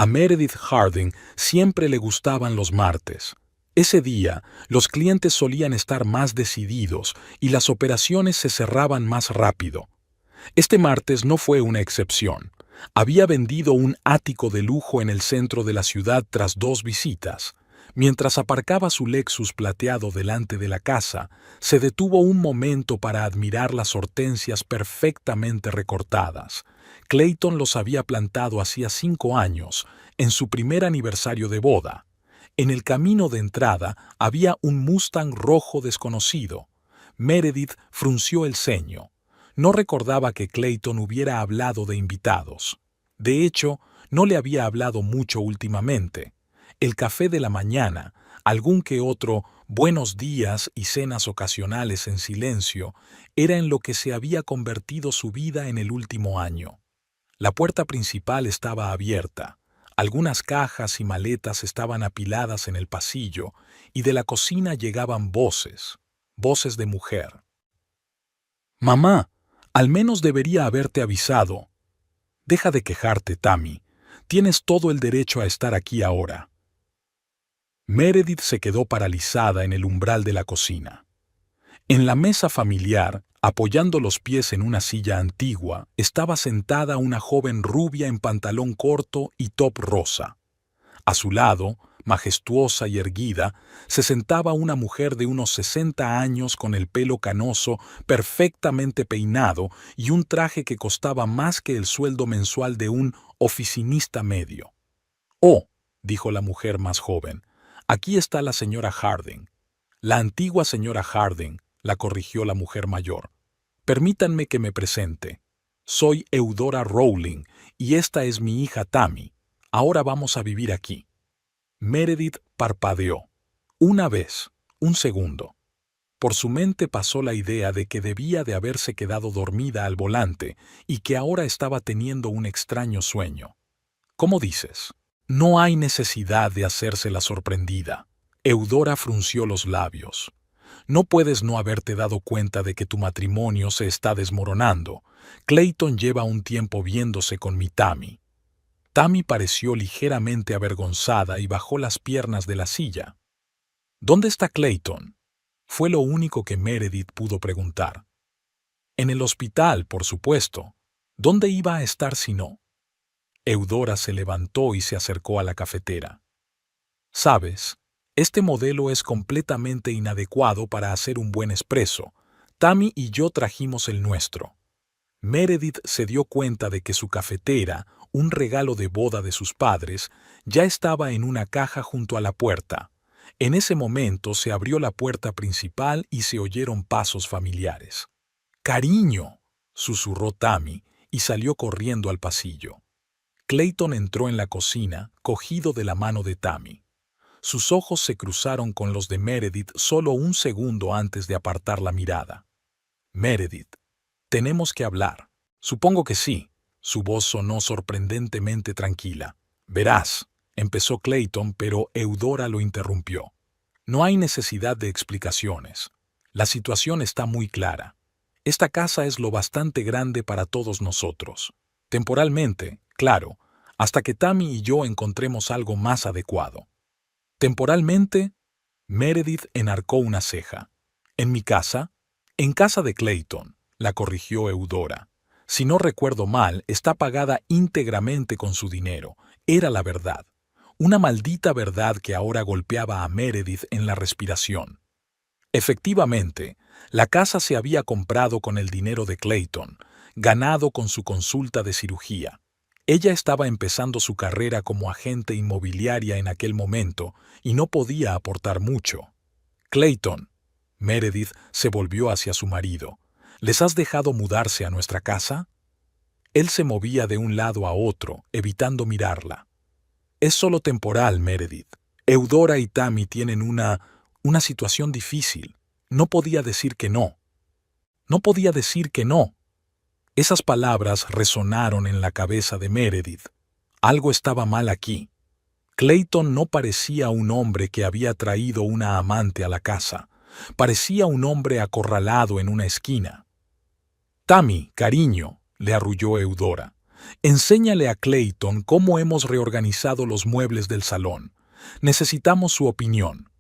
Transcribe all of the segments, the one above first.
A Meredith Harding siempre le gustaban los martes. Ese día, los clientes solían estar más decididos y las operaciones se cerraban más rápido. Este martes no fue una excepción. Había vendido un ático de lujo en el centro de la ciudad tras 2 visitas. Mientras aparcaba su Lexus plateado delante de la casa, se detuvo un momento para admirar las hortensias perfectamente recortadas. Clayton los había plantado hacía 5 años, en su primer aniversario de boda. En el camino de entrada había un Mustang rojo desconocido. Meredith frunció el ceño. No recordaba que Clayton hubiera hablado de invitados. De hecho, no le había hablado mucho últimamente. El café de la mañana, algún que otro buenos días y cenas ocasionales en silencio, era en lo que se había convertido su vida en el último año. La puerta principal estaba abierta. Algunas cajas y maletas estaban apiladas en el pasillo y de la cocina llegaban voces de mujer. «Mamá, al menos debería haberte avisado». «Deja de quejarte, Tammy. Tienes todo el derecho a estar aquí ahora». Meredith se quedó paralizada en el umbral de la cocina. En la mesa familiar, apoyando los pies en una silla antigua, estaba sentada una joven rubia en pantalón corto y top rosa. A su lado, majestuosa y erguida, se sentaba una mujer de unos 60 años con el pelo canoso, perfectamente peinado y un traje que costaba más que el sueldo mensual de un oficinista medio. «Oh», dijo la mujer más joven, «aquí está la señora Harding». «La antigua señora Harding», la corrigió la mujer mayor. «Permítanme que me presente. Soy Eudora Rowling y esta es mi hija Tammy. Ahora vamos a vivir aquí». Meredith parpadeó. Una vez, un segundo. Por su mente pasó la idea de que debía de haberse quedado dormida al volante y que ahora estaba teniendo un extraño sueño. «¿Cómo dices?» «No hay necesidad de hacerse la sorprendida». Eudora frunció los labios. «No puedes no haberte dado cuenta de que tu matrimonio se está desmoronando. Clayton lleva un tiempo viéndose con mi Tammy». Tammy pareció ligeramente avergonzada y bajó las piernas de la silla. «¿Dónde está Clayton?», fue lo único que Meredith pudo preguntar. «En el hospital, por supuesto. ¿Dónde iba a estar si no?». Eudora se levantó y se acercó a la cafetera. «Sabes, este modelo es completamente inadecuado para hacer un buen espresso. Tammy y yo trajimos el nuestro». Meredith se dio cuenta de que su cafetera, un regalo de boda de sus padres, ya estaba en una caja junto a la puerta. En ese momento se abrió la puerta principal y se oyeron pasos familiares. «Cariño», susurró Tammy y salió corriendo al pasillo. Clayton entró en la cocina, cogido de la mano de Tammy. Sus ojos se cruzaron con los de Meredith solo un segundo antes de apartar la mirada. «Meredith, tenemos que hablar». «Supongo que sí». Su voz sonó sorprendentemente tranquila. «Verás», empezó Clayton, pero Eudora lo interrumpió. «No hay necesidad de explicaciones. La situación está muy clara. Esta casa es lo bastante grande para todos nosotros. Temporalmente, claro, hasta que Tammy y yo encontremos algo más adecuado». «¿Temporalmente?». Meredith enarcó una ceja. «¿En mi casa?». «En casa de Clayton», la corrigió Eudora. «Si no recuerdo mal, está pagada íntegramente con su dinero». Era la verdad. Una maldita verdad que ahora golpeaba a Meredith en la respiración. Efectivamente, la casa se había comprado con el dinero de Clayton, ganado con su consulta de cirugía. Ella estaba empezando su carrera como agente inmobiliaria en aquel momento y no podía aportar mucho. «Clayton», Meredith se volvió hacia su marido, «¿les has dejado mudarse a nuestra casa?». Él se movía de un lado a otro, evitando mirarla. «Es solo temporal, Meredith. Eudora y Tammy tienen una situación difícil. No podía decir que no». «No podía decir que no». Esas palabras resonaron en la cabeza de Meredith. Algo estaba mal aquí. Clayton no parecía un hombre que había traído una amante a la casa. Parecía un hombre acorralado en una esquina. «Tammy, cariño», le arrulló Eudora, Enséñale a Clayton cómo hemos reorganizado los muebles del salón. Necesitamos su opinión.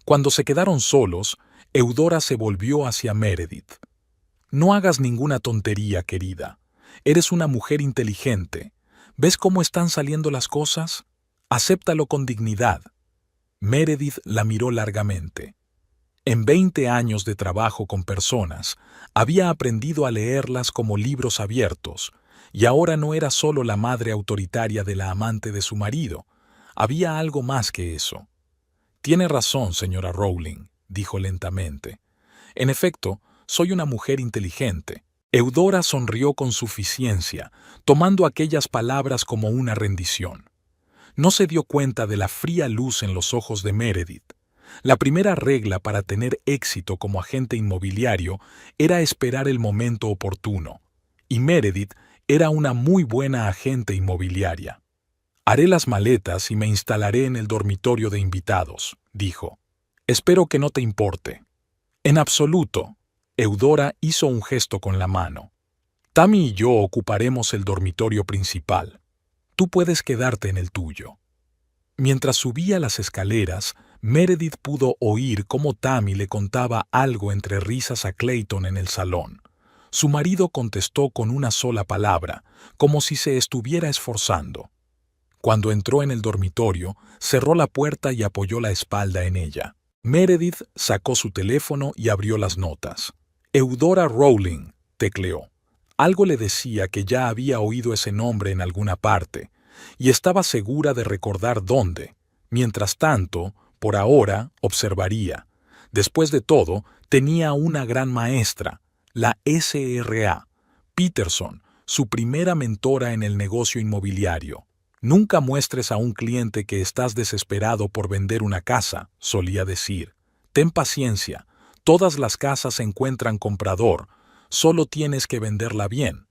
Cuando se quedaron solos, Eudora se volvió hacia Meredith. No hagas ninguna tontería, querida. Eres una mujer inteligente. ¿Ves cómo están saliendo las cosas? Acéptalo con dignidad. Meredith la miró largamente. En 20 años de trabajo con personas, había aprendido a leerlas como libros abiertos, y ahora no era solo la madre autoritaria de la amante de su marido. Había algo más que eso. Tiene razón, señora Rowling, dijo lentamente. En efecto, soy una mujer inteligente. Eudora sonrió con suficiencia, tomando aquellas palabras como una rendición. No se dio cuenta de la fría luz en los ojos de Meredith. La primera regla para tener éxito como agente inmobiliario era esperar el momento oportuno, y Meredith era una muy buena agente inmobiliaria. Haré las maletas y me instalaré en el dormitorio de invitados, dijo. Espero que no te importe. En absoluto. Eudora hizo un gesto con la mano. Tammy y yo ocuparemos el dormitorio principal. Tú puedes quedarte en el tuyo. Mientras subía las escaleras, Meredith pudo oír cómo Tammy le contaba algo entre risas a Clayton en el salón. Su marido contestó con una sola palabra, como si se estuviera esforzando. Cuando entró en el dormitorio, cerró la puerta y apoyó la espalda en ella. Meredith sacó su teléfono y abrió las notas. Eudora Rowling, tecleó. Algo le decía que ya había oído ese nombre en alguna parte, y estaba segura de recordar dónde. Mientras tanto, por ahora, observaría. Después de todo, tenía una gran maestra, la SRA, Peterson, su primera mentora en el negocio inmobiliario. Nunca muestres a un cliente que estás desesperado por vender una casa, solía decir. Ten paciencia, todas las casas encuentran comprador, solo tienes que venderla bien.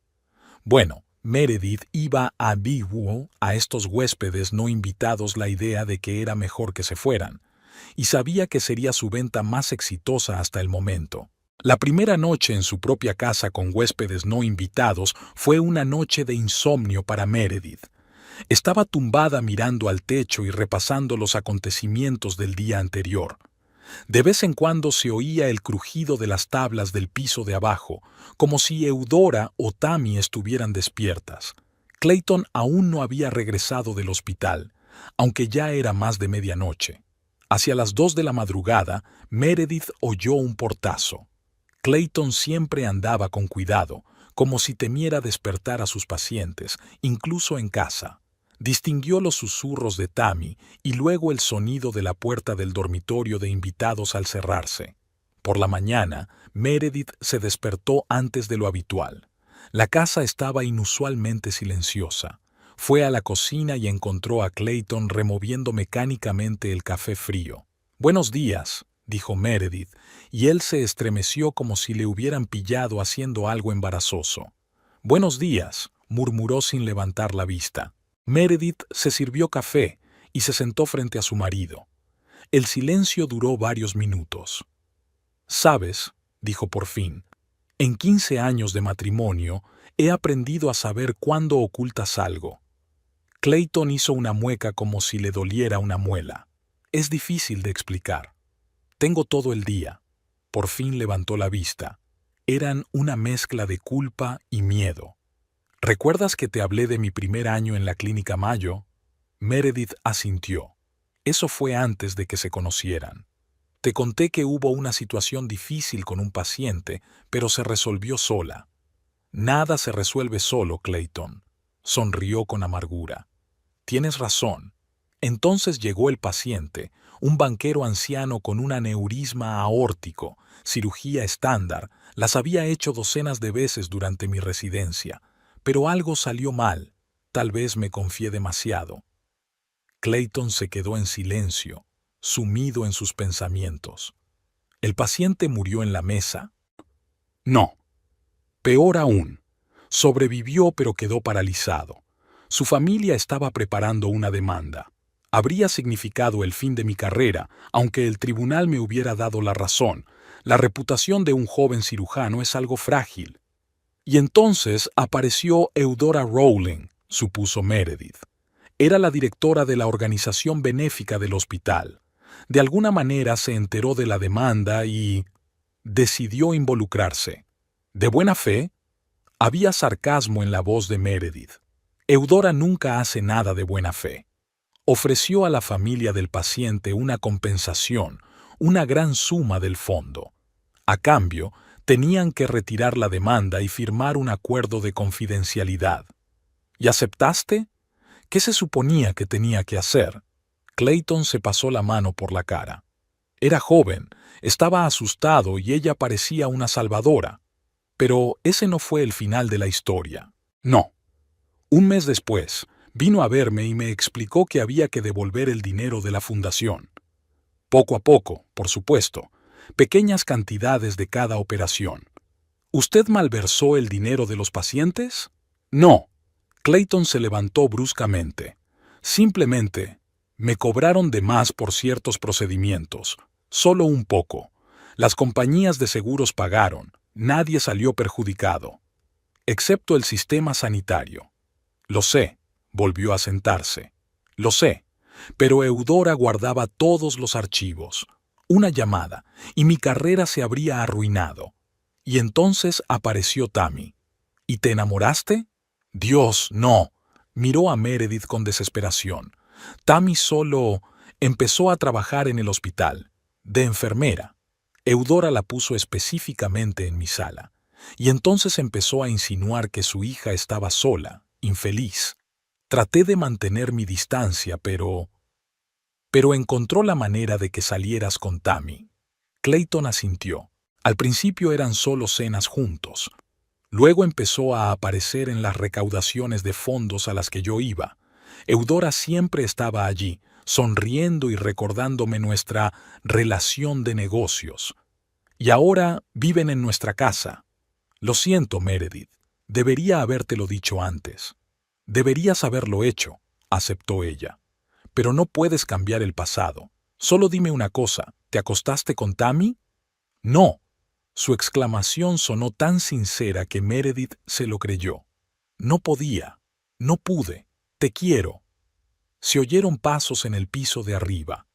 Bueno, Meredith iba a ambiguo a estos huéspedes no invitados la idea de que era mejor que se fueran, y sabía que sería su venta más exitosa hasta el momento. La primera noche en su propia casa con huéspedes no invitados fue una noche de insomnio para Meredith. Estaba tumbada mirando al techo y repasando los acontecimientos del día anterior. De vez en cuando se oía el crujido de las tablas del piso de abajo, como si Eudora o Tammy estuvieran despiertas. Clayton aún no había regresado del hospital, aunque ya era más de medianoche. Hacia las 2 de la madrugada, Meredith oyó un portazo. Clayton siempre andaba con cuidado, como si temiera despertar a sus pacientes, incluso en casa. Distinguió los susurros de Tammy y luego el sonido de la puerta del dormitorio de invitados al cerrarse. Por la mañana, Meredith se despertó antes de lo habitual. La casa estaba inusualmente silenciosa. Fue a la cocina y encontró a Clayton removiendo mecánicamente el café frío. «Buenos días», dijo Meredith, y él se estremeció como si le hubieran pillado haciendo algo embarazoso. «Buenos días», murmuró sin levantar la vista. Meredith se sirvió café y se sentó frente a su marido. El silencio duró varios minutos. «Sabes», dijo por fin, «en 15 años de matrimonio he aprendido a saber cuándo ocultas algo». Clayton hizo una mueca como si le doliera una muela. «Es difícil de explicar. Tengo todo el día». Por fin levantó la vista. Eran una mezcla de culpa y miedo. «¿Recuerdas que te hablé de mi primer año en la Clínica Mayo?» Meredith asintió. Eso fue antes de que se conocieran. «Te conté que hubo una situación difícil con un paciente, pero se resolvió sola». «Nada se resuelve solo, Clayton», sonrió con amargura. «Tienes razón». Entonces llegó el paciente, un banquero anciano con un aneurisma aórtico, cirugía estándar, las había hecho docenas de veces durante mi residencia. Pero algo salió mal, tal vez me confié demasiado. Clayton se quedó en silencio, sumido en sus pensamientos. ¿El paciente murió en la mesa? No. Peor aún, sobrevivió pero quedó paralizado. Su familia estaba preparando una demanda. Habría significado el fin de mi carrera, aunque el tribunal me hubiera dado la razón. La reputación de un joven cirujano es algo frágil. Y entonces apareció Eudora Rowling, supuso Meredith. Era la directora de la organización benéfica del hospital. De alguna manera se enteró de la demanda y decidió involucrarse. ¿De buena fe? Había sarcasmo en la voz de Meredith. Eudora nunca hace nada de buena fe. Ofreció a la familia del paciente una compensación, una gran suma del fondo. A cambio, tenían que retirar la demanda y firmar un acuerdo de confidencialidad. ¿Y aceptaste? ¿Qué se suponía que tenía que hacer? Clayton se pasó la mano por la cara. Era joven, estaba asustado y ella parecía una salvadora. Pero ese no fue el final de la historia. No. Un mes después, vino a verme y me explicó que había que devolver el dinero de la fundación. Poco a poco, por supuesto, pequeñas cantidades de cada operación. ¿Usted malversó el dinero de los pacientes? No. Clayton se levantó bruscamente. Simplemente, me cobraron de más por ciertos procedimientos, solo un poco. Las compañías de seguros pagaron, nadie salió perjudicado, excepto el sistema sanitario. Lo sé, volvió a sentarse. Lo sé, pero Eudora guardaba todos los archivos. Una llamada, y mi carrera se habría arruinado. Y entonces apareció Tammy. ¿Y te enamoraste? Dios, no. Miró a Meredith con desesperación. Tammy solo empezó a trabajar en el hospital, de enfermera. Eudora la puso específicamente en mi sala. Y entonces empezó a insinuar que su hija estaba sola, infeliz. Traté de mantener mi distancia, pero encontró la manera de que salieras con Tammy. Clayton asintió. Al principio eran solo cenas juntos. Luego empezó a aparecer en las recaudaciones de fondos a las que yo iba. Eudora siempre estaba allí, sonriendo y recordándome nuestra relación de negocios. Y ahora viven en nuestra casa. Lo siento, Meredith. Debería habértelo dicho antes. Deberías haberlo hecho, aceptó ella. Pero no puedes cambiar el pasado. Solo dime una cosa, ¿te acostaste con Tammy? No. Su exclamación sonó tan sincera que Meredith se lo creyó. No podía. No pude. Te quiero. Se oyeron pasos en el piso de arriba.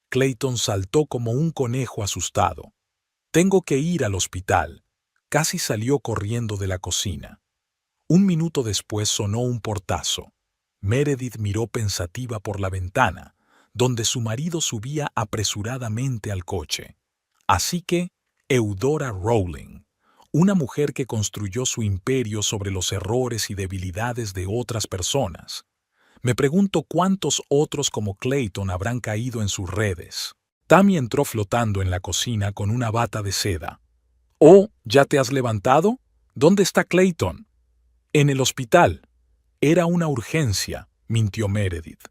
Clayton saltó como un conejo asustado. Tengo que ir al hospital. Casi salió corriendo de la cocina. Un minuto después sonó un portazo. Meredith miró pensativa por la ventana, donde su marido subía apresuradamente al coche. Así que, Eudora Rowling, una mujer que construyó su imperio sobre los errores y debilidades de otras personas. Me pregunto cuántos otros como Clayton habrán caído en sus redes. Tammy entró flotando en la cocina con una bata de seda. «Oh, ¿ya te has levantado? ¿Dónde está Clayton?» «En el hospital». «Era una urgencia», mintió Meredith.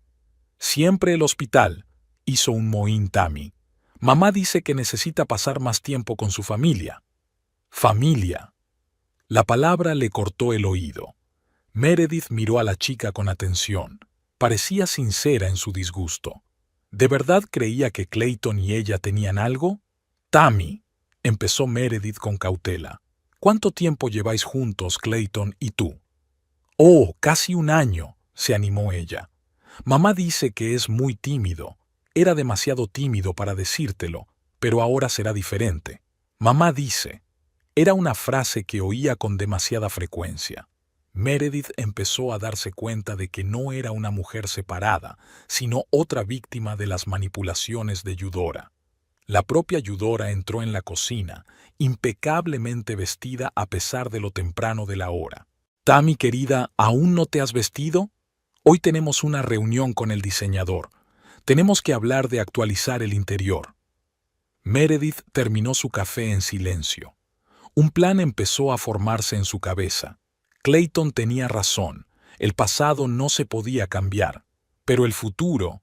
«Siempre el hospital», hizo un mohín Tammy. «Mamá dice que necesita pasar más tiempo con su familia». «Familia». La palabra le cortó el oído. Meredith miró a la chica con atención. Parecía sincera en su disgusto. ¿De verdad creía que Clayton y ella tenían algo? «Tammy», empezó Meredith con cautela. «¿Cuánto tiempo lleváis juntos, Clayton y tú?» «Oh, casi un año», se animó ella. «Mamá dice que es muy tímido. Era demasiado tímido para decírtelo, pero ahora será diferente. Mamá dice». Era una frase que oía con demasiada frecuencia. Meredith empezó a darse cuenta de que no era una mujer separada, sino otra víctima de las manipulaciones de Eudora. La propia Eudora entró en la cocina, impecablemente vestida a pesar de lo temprano de la hora. «Tammy, querida, ¿aún no te has vestido? Hoy tenemos una reunión con el diseñador. Tenemos que hablar de actualizar el interior». Meredith terminó su café en silencio. Un plan empezó a formarse en su cabeza. Clayton tenía razón. El pasado no se podía cambiar. Pero el futuro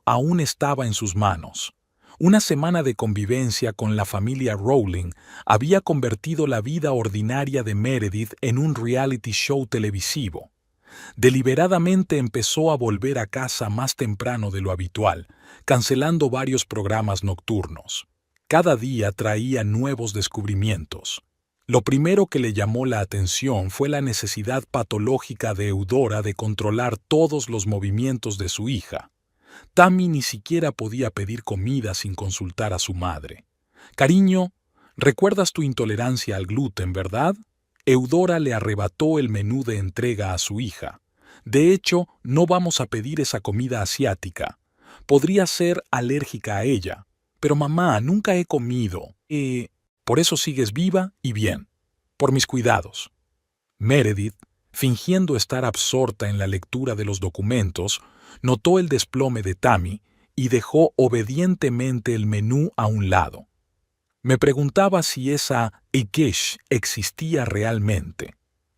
aún estaba en sus manos. Una semana de convivencia con la familia Rowling había convertido la vida ordinaria de Meredith en un reality show televisivo. Deliberadamente empezó a volver a casa más temprano de lo habitual, cancelando varios programas nocturnos. Cada día traía nuevos descubrimientos. Lo primero que le llamó la atención fue la necesidad patológica de Eudora de controlar todos los movimientos de su hija. Tammy ni siquiera podía pedir comida sin consultar a su madre. Cariño, ¿recuerdas tu intolerancia al gluten, verdad? Eudora le arrebató el menú de entrega a su hija. De hecho, no vamos a pedir esa comida asiática. Podría ser alérgica a ella. Pero mamá, nunca he comido. Por eso sigues viva y bien. Por mis cuidados. Meredith, fingiendo estar absorta en la lectura de los documentos, notó el desplome de Tammy y dejó obedientemente el menú a un lado. Me preguntaba si esa quiche existía realmente.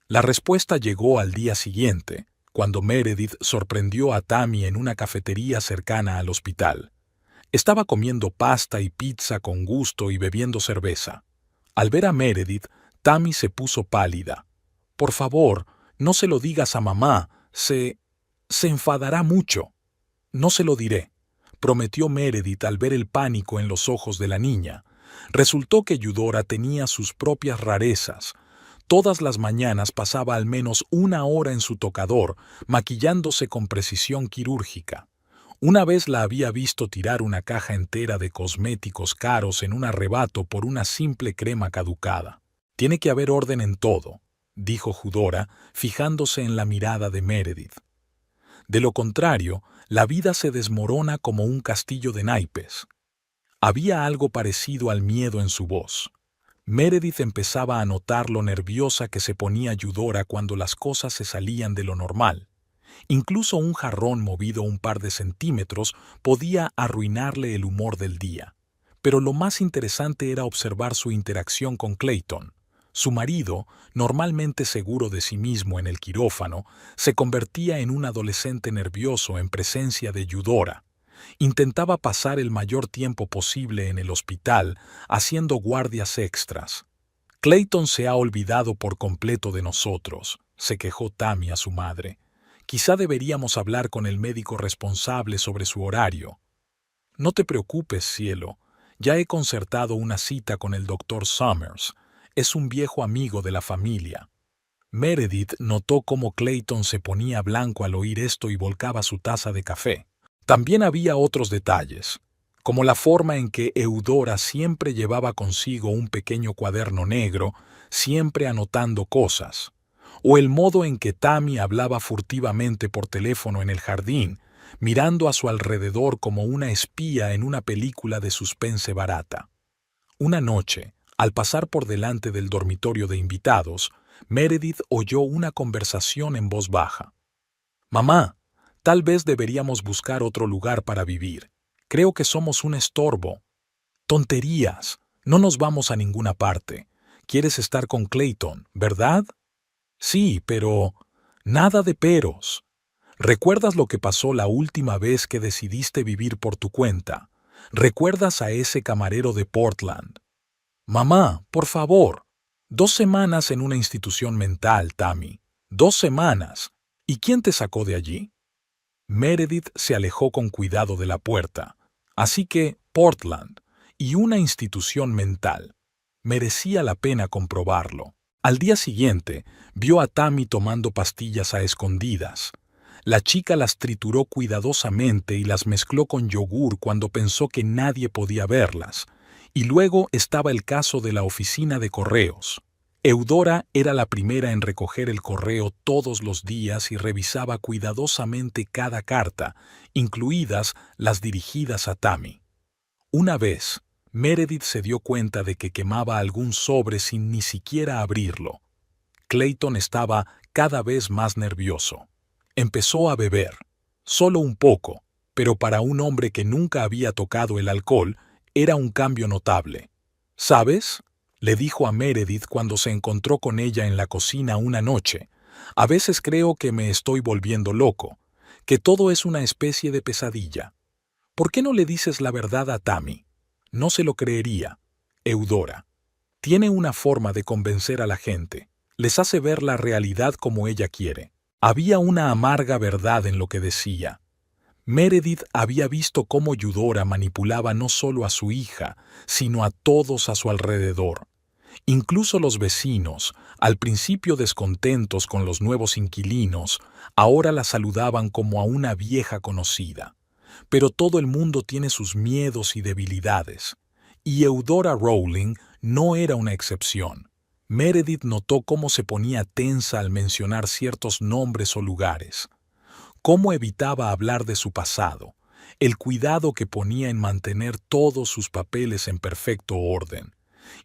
La respuesta llegó al día siguiente, cuando Meredith sorprendió a Tammy en una cafetería cercana al hospital. Estaba comiendo pasta y pizza con gusto y bebiendo cerveza. Al ver a Meredith, Tammy se puso pálida. «Por favor, no se lo digas a mamá, se enfadará mucho». «No se lo diré», prometió Meredith al ver el pánico en los ojos de la niña. Resultó que Eudora tenía sus propias rarezas. Todas las mañanas pasaba al menos 1 hora en su tocador, maquillándose con precisión quirúrgica. Una vez la había visto tirar una caja entera de cosméticos caros en un arrebato por una simple crema caducada. «Tiene que haber orden en todo», dijo Eudora, fijándose en la mirada de Meredith. De lo contrario, la vida se desmorona como un castillo de naipes. Había algo parecido al miedo en su voz. Meredith empezaba a notar lo nerviosa que se ponía Eudora cuando las cosas se salían de lo normal. Incluso un jarrón movido un par de centímetros podía arruinarle el humor del día. Pero lo más interesante era observar su interacción con Clayton. Su marido, normalmente seguro de sí mismo en el quirófano, se convertía en un adolescente nervioso en presencia de Eudora. Intentaba pasar el mayor tiempo posible en el hospital, haciendo guardias extras. «Clayton se ha olvidado por completo de nosotros», se quejó Tammy a su madre. «Quizá deberíamos hablar con el médico responsable sobre su horario». «No te preocupes, cielo. Ya he concertado una cita con el Dr. Summers. Es un viejo amigo de la familia». Meredith notó cómo Clayton se ponía blanco al oír esto y volcaba su taza de café. También había otros detalles, como la forma en que Eudora siempre llevaba consigo un pequeño cuaderno negro, siempre anotando cosas, o el modo en que Tammy hablaba furtivamente por teléfono en el jardín, mirando a su alrededor como una espía en una película de suspense barata. Una noche, al pasar por delante del dormitorio de invitados, Meredith oyó una conversación en voz baja. «Mamá, tal vez deberíamos buscar otro lugar para vivir. Creo que somos un estorbo». «Tonterías. No nos vamos a ninguna parte. Quieres estar con Clayton, ¿verdad?» «Sí, pero…» «Nada de peros. ¿Recuerdas lo que pasó la última vez que decidiste vivir por tu cuenta? ¿Recuerdas a ese camarero de Portland?» «Mamá, por favor. 2 semanas en una institución mental, Tammy. 2 semanas. ¿Y quién te sacó de allí?» Meredith se alejó con cuidado de la puerta. Así que Portland y una institución mental. Merecía la pena comprobarlo. Al día siguiente, vio a Tammy tomando pastillas a escondidas. La chica las trituró cuidadosamente y las mezcló con yogur cuando pensó que nadie podía verlas. Y luego estaba el caso de la oficina de correos. Eudora era la primera en recoger el correo todos los días y revisaba cuidadosamente cada carta, incluidas las dirigidas a Tammy. Una vez, Meredith se dio cuenta de que quemaba algún sobre sin ni siquiera abrirlo. Clayton estaba cada vez más nervioso. Empezó a beber, solo un poco, pero para un hombre que nunca había tocado el alcohol, era un cambio notable. «¿Sabes?», le dijo a Meredith cuando se encontró con ella en la cocina una noche. «A veces creo que me estoy volviendo loco, que todo es una especie de pesadilla. ¿Por qué no le dices la verdad a Tammy? No se lo creería. Eudora tiene una forma de convencer a la gente. Les hace ver la realidad como ella quiere». Había una amarga verdad en lo que decía. Meredith había visto cómo Eudora manipulaba no solo a su hija, sino a todos a su alrededor. Incluso los vecinos, al principio descontentos con los nuevos inquilinos, ahora la saludaban como a una vieja conocida. Pero todo el mundo tiene sus miedos y debilidades, y Eudora Rowling no era una excepción. Meredith notó cómo se ponía tensa al mencionar ciertos nombres o lugares, cómo evitaba hablar de su pasado, el cuidado que ponía en mantener todos sus papeles en perfecto orden.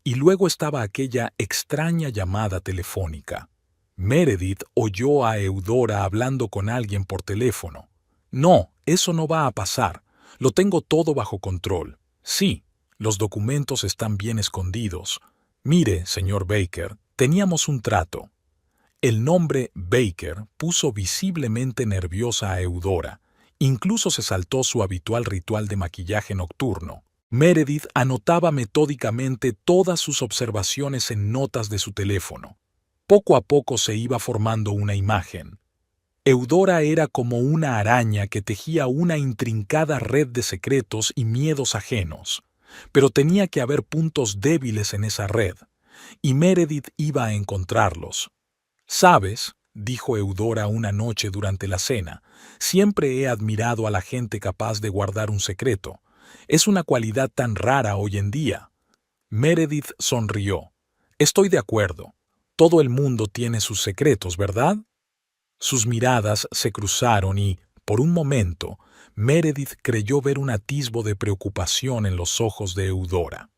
Y luego estaba aquella extraña llamada telefónica. Meredith oyó a Eudora hablando con alguien por teléfono. No, eso no va a pasar. Lo tengo todo bajo control. Sí, los documentos están bien escondidos. Mire, señor Baker, teníamos un trato. El nombre Baker puso visiblemente nerviosa a Eudora. Incluso se saltó su habitual ritual de maquillaje nocturno. Meredith anotaba metódicamente todas sus observaciones en notas de su teléfono. Poco a poco se iba formando una imagen. Eudora era como una araña que tejía una intrincada red de secretos y miedos ajenos, pero tenía que haber puntos débiles en esa red, y Meredith iba a encontrarlos. «¿Sabes?», dijo Eudora una noche durante la cena, «siempre he admirado a la gente capaz de guardar un secreto. Es una cualidad tan rara hoy en día». Meredith sonrió. «Estoy de acuerdo. Todo el mundo tiene sus secretos, ¿verdad?». Sus miradas se cruzaron y, por un momento, Meredith creyó ver un atisbo de preocupación en los ojos de Eudora.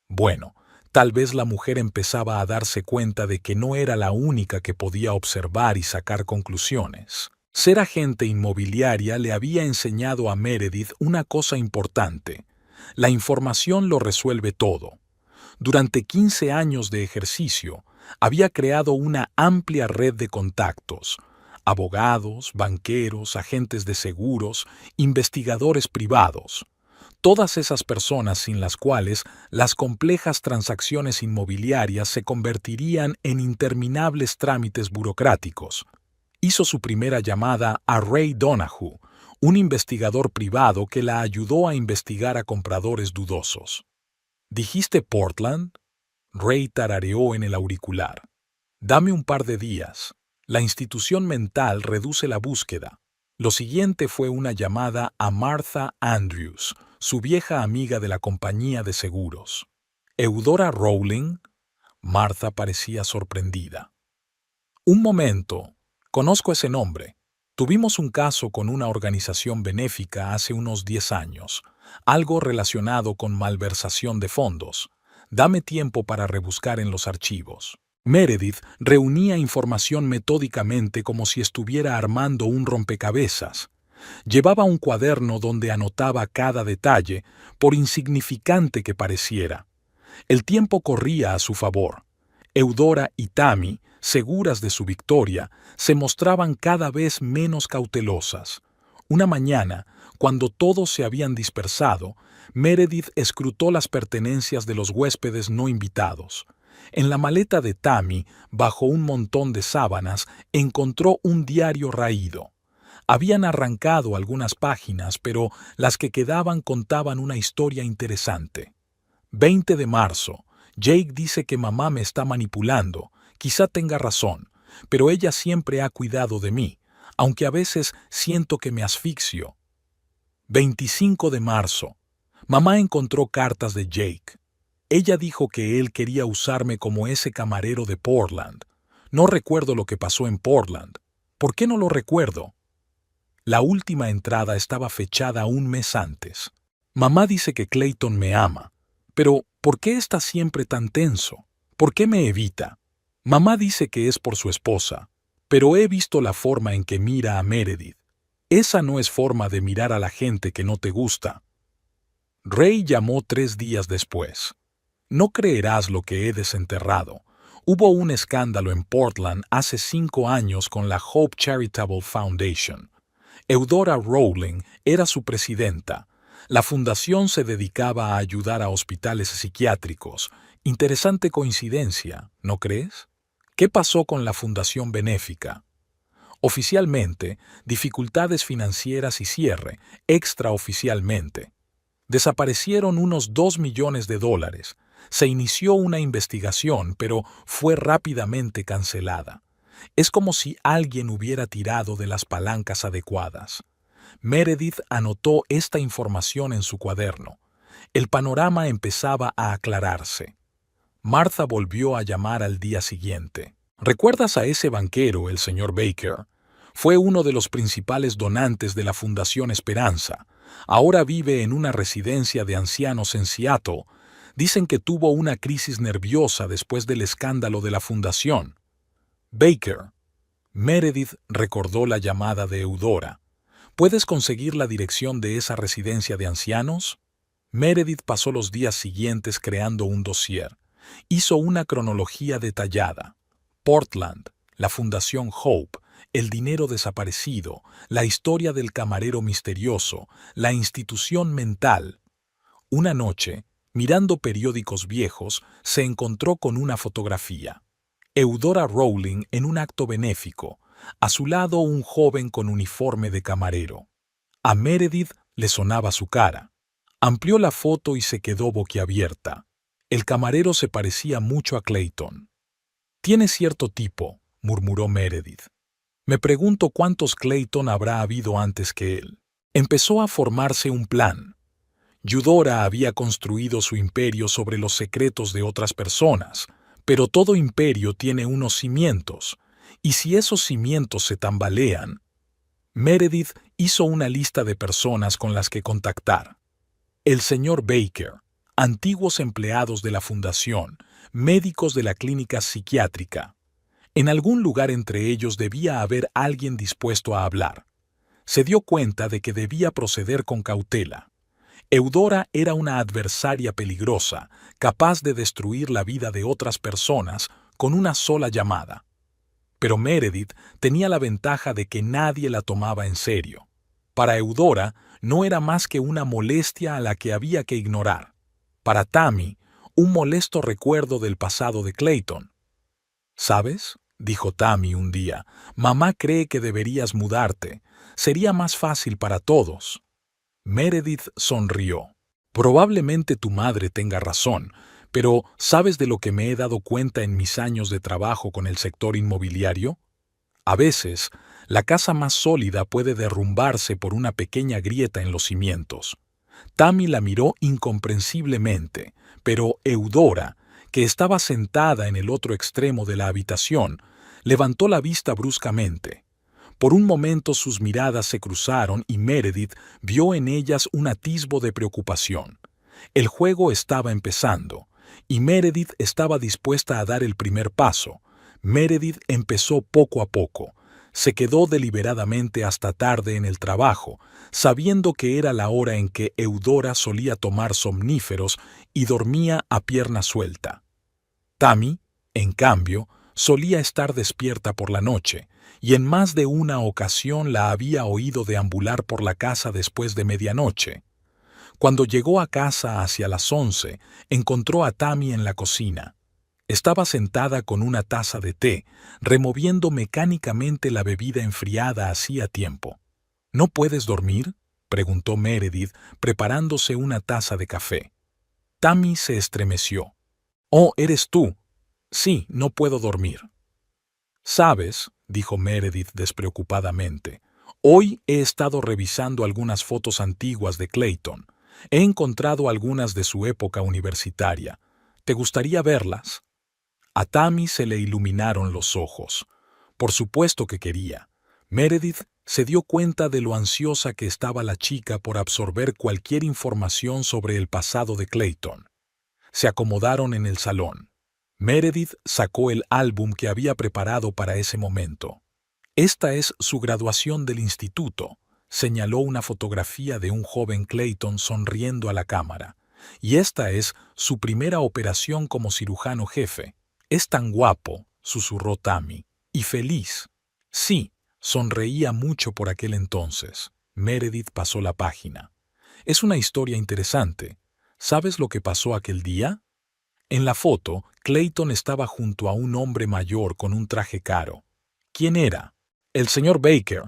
Bueno, tal vez la mujer empezaba a darse cuenta de que no era la única que podía observar y sacar conclusiones. Ser agente inmobiliaria le había enseñado a Meredith una cosa importante. La información lo resuelve todo. Durante 15 años de ejercicio, había creado una amplia red de contactos: abogados, banqueros, agentes de seguros, investigadores privados. Todas esas personas sin las cuales las complejas transacciones inmobiliarias se convertirían en interminables trámites burocráticos. Hizo su primera llamada a Ray Donahue, un investigador privado que la ayudó a investigar a compradores dudosos. «¿Dijiste Portland?», Ray tarareó en el auricular. «Dame un par de días. La institución mental reduce la búsqueda». Lo siguiente fue una llamada a Martha Andrews, su vieja amiga de la compañía de seguros. «¿Eudora Rowling?». Martha parecía sorprendida. «Un momento. Conozco ese nombre. Tuvimos un caso con una organización benéfica hace unos 10 años, algo relacionado con malversación de fondos. Dame tiempo para rebuscar en los archivos». Meredith reunía información metódicamente como si estuviera armando un rompecabezas. Llevaba un cuaderno donde anotaba cada detalle, por insignificante que pareciera. El tiempo corría a su favor. Eudora y Tammy, seguras de su victoria, se mostraban cada vez menos cautelosas. Una mañana, cuando todos se habían dispersado, Meredith escrutó las pertenencias de los huéspedes no invitados. En la maleta de Tammy, bajo un montón de sábanas, encontró un diario raído. Habían arrancado algunas páginas, pero las que quedaban contaban una historia interesante. 20 de marzo. Jake dice que mamá me está manipulando. Quizá tenga razón, pero ella siempre ha cuidado de mí, aunque a veces siento que me asfixio. 25 de marzo. Mamá encontró cartas de Jake. Ella dijo que él quería usarme como ese camarero de Portland. No recuerdo lo que pasó en Portland. ¿Por qué no lo recuerdo? La última entrada estaba fechada un mes antes. Mamá dice que Clayton me ama. Pero, ¿por qué está siempre tan tenso? ¿Por qué me evita? Mamá dice que es por su esposa, pero he visto la forma en que mira a Meredith. Esa no es forma de mirar a la gente que no te gusta. Ray llamó 3 días después. No creerás lo que he desenterrado. Hubo un escándalo en Portland hace 5 años con la Hope Charitable Foundation. Eudora Rowling era su presidenta. La fundación se dedicaba a ayudar a hospitales psiquiátricos. Interesante coincidencia, ¿no crees? ¿Qué pasó con la fundación benéfica? Oficialmente, dificultades financieras y cierre. Extraoficialmente, desaparecieron unos $2 millones. Se inició una investigación, pero fue rápidamente cancelada. Es como si alguien hubiera tirado de las palancas adecuadas. Meredith anotó esta información en su cuaderno. El panorama empezaba a aclararse. Martha volvió a llamar al día siguiente. ¿Recuerdas a ese banquero, el señor Baker? Fue uno de los principales donantes de la Fundación Esperanza. Ahora vive en una residencia de ancianos en Seattle. Dicen que tuvo una crisis nerviosa después del escándalo de la fundación. Baker. Meredith recordó la llamada de Eudora. ¿Puedes conseguir la dirección de esa residencia de ancianos? Meredith pasó los días siguientes creando un dossier. Hizo una cronología detallada. Portland, la Fundación Hope, el dinero desaparecido, la historia del camarero misterioso, la institución mental. Una noche, mirando periódicos viejos, se encontró con una fotografía. Eudora Rowling en un acto benéfico, a su lado un joven con uniforme de camarero. A Meredith le sonaba su cara. Amplió la foto y se quedó boquiabierta. El camarero se parecía mucho a Clayton. «Tiene cierto tipo», murmuró Meredith. «Me pregunto cuántos Clayton habrá habido antes que él». Empezó a formarse un plan. Eudora había construido su imperio sobre los secretos de otras personas, pero todo imperio tiene unos cimientos, y si esos cimientos se tambalean... Meredith hizo una lista de personas con las que contactar. El señor Baker, antiguos empleados de la fundación, médicos de la clínica psiquiátrica. En algún lugar entre ellos debía haber alguien dispuesto a hablar. Se dio cuenta de que debía proceder con cautela. Eudora era una adversaria peligrosa, capaz de destruir la vida de otras personas con una sola llamada. Pero Meredith tenía la ventaja de que nadie la tomaba en serio. Para Eudora no era más que una molestia a la que había que ignorar. Para Tammy, un molesto recuerdo del pasado de Clayton. «¿Sabes?», dijo Tammy un día, «mamá cree que deberías mudarte. Sería más fácil para todos». Meredith sonrió. «Probablemente tu madre tenga razón, pero ¿sabes de lo que me he dado cuenta en mis años de trabajo con el sector inmobiliario? A veces, la casa más sólida puede derrumbarse por una pequeña grieta en los cimientos». Tammy la miró incomprensiblemente, pero Eudora, que estaba sentada en el otro extremo de la habitación, levantó la vista bruscamente. Por un momento sus miradas se cruzaron y Meredith vio en ellas un atisbo de preocupación. El juego estaba empezando, y Meredith estaba dispuesta a dar el primer paso. Meredith empezó poco a poco. Se quedó deliberadamente hasta tarde en el trabajo, sabiendo que era la hora en que Eudora solía tomar somníferos y dormía a pierna suelta. Tammy, en cambio, solía estar despierta por la noche, y en más de una ocasión la había oído deambular por la casa después de medianoche. Cuando llegó a casa hacia las 11, encontró a Tammy en la cocina. Estaba sentada con una taza de té, removiendo mecánicamente la bebida enfriada hacía tiempo. «¿No puedes dormir?», preguntó Meredith, preparándose una taza de café. Tammy se estremeció. «Oh, ¿eres tú?» «Sí, no puedo dormir». «¿Sabes?», dijo Meredith despreocupadamente, «hoy he estado revisando algunas fotos antiguas de Clayton. He encontrado algunas de su época universitaria. ¿Te gustaría verlas?». A Tammy se le iluminaron los ojos. Por supuesto que quería. Meredith se dio cuenta de lo ansiosa que estaba la chica por absorber cualquier información sobre el pasado de Clayton. Se acomodaron en el salón. Meredith sacó el álbum que había preparado para ese momento. «Esta es su graduación del instituto», señaló una fotografía de un joven Clayton sonriendo a la cámara. «Y esta es su primera operación como cirujano jefe. Es tan guapo», susurró Tammy, «y feliz». «Sí», sonreía mucho por aquel entonces. Meredith pasó la página. «Es una historia interesante. ¿Sabes lo que pasó aquel día?». En la foto, Clayton estaba junto a un hombre mayor con un traje caro. ¿Quién era? «El señor Baker.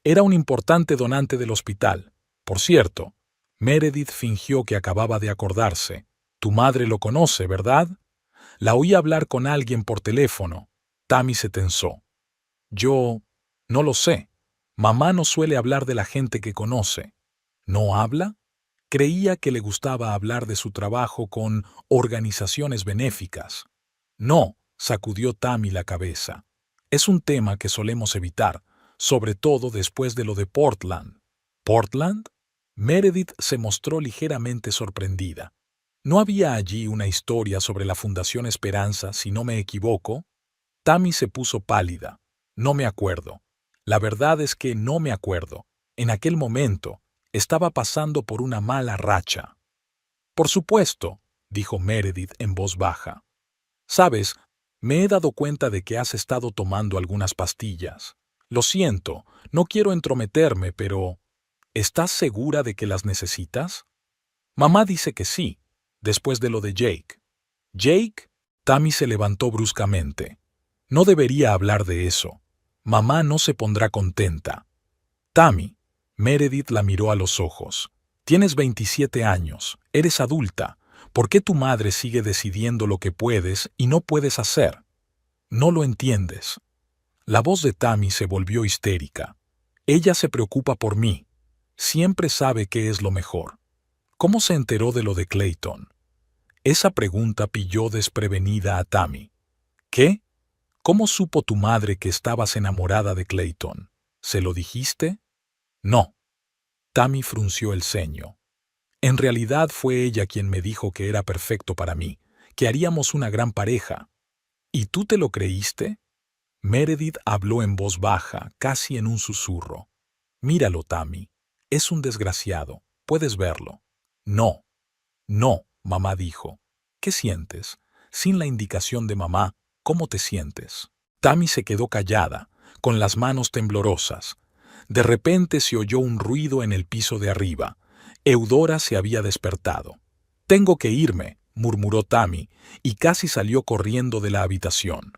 Era un importante donante del hospital. Por cierto», Meredith fingió que acababa de acordarse, Tu madre lo conoce, ¿verdad? La oí hablar con alguien por teléfono. Tammy se tensó. Yo no lo sé. Mamá no suele hablar de la gente que conoce. ¿No habla? Creía que le gustaba hablar de su trabajo con organizaciones benéficas. No, sacudió Tammy la cabeza. Es un tema que solemos evitar, sobre todo después de lo de Portland. ¿Portland? Meredith se mostró ligeramente sorprendida. ¿No había allí una historia sobre la Fundación Esperanza, si no me equivoco? Tammy se puso pálida. No me acuerdo. La verdad es que no me acuerdo. En aquel momento, estaba pasando por una mala racha. Por supuesto, dijo Meredith en voz baja. Sabes, me he dado cuenta de que has estado tomando algunas pastillas. Lo siento, no quiero entrometerme, pero ¿estás segura de que las necesitas? Mamá dice que sí, después de lo de Jake. ¿Jake? Tammy se levantó bruscamente. No debería hablar de eso. Mamá no se pondrá contenta. Tammy, Meredith la miró a los ojos. Tienes 27 años, eres adulta. ¿Por qué tu madre sigue decidiendo lo que puedes y no puedes hacer? No lo entiendes. La voz de Tammy se volvió histérica. Ella se preocupa por mí. Siempre sabe qué es lo mejor. ¿Cómo se enteró de lo de Clayton? Esa pregunta pilló desprevenida a Tammy. ¿Qué? ¿Cómo supo tu madre que estabas enamorada de Clayton? ¿Se lo dijiste? No. Tammy frunció el ceño. En realidad fue ella quien me dijo que era perfecto para mí, que haríamos una gran pareja. ¿Y tú te lo creíste? Meredith habló en voz baja, casi en un susurro. Míralo, Tammy. Es un desgraciado. Puedes verlo. No. No, mamá dijo. ¿Qué sientes? Sin la indicación de mamá, ¿cómo te sientes? Tammy se quedó callada, con las manos temblorosas. De repente se oyó un ruido en el piso de arriba. Eudora se había despertado. «Tengo que irme», murmuró Tammy, y casi salió corriendo de la habitación.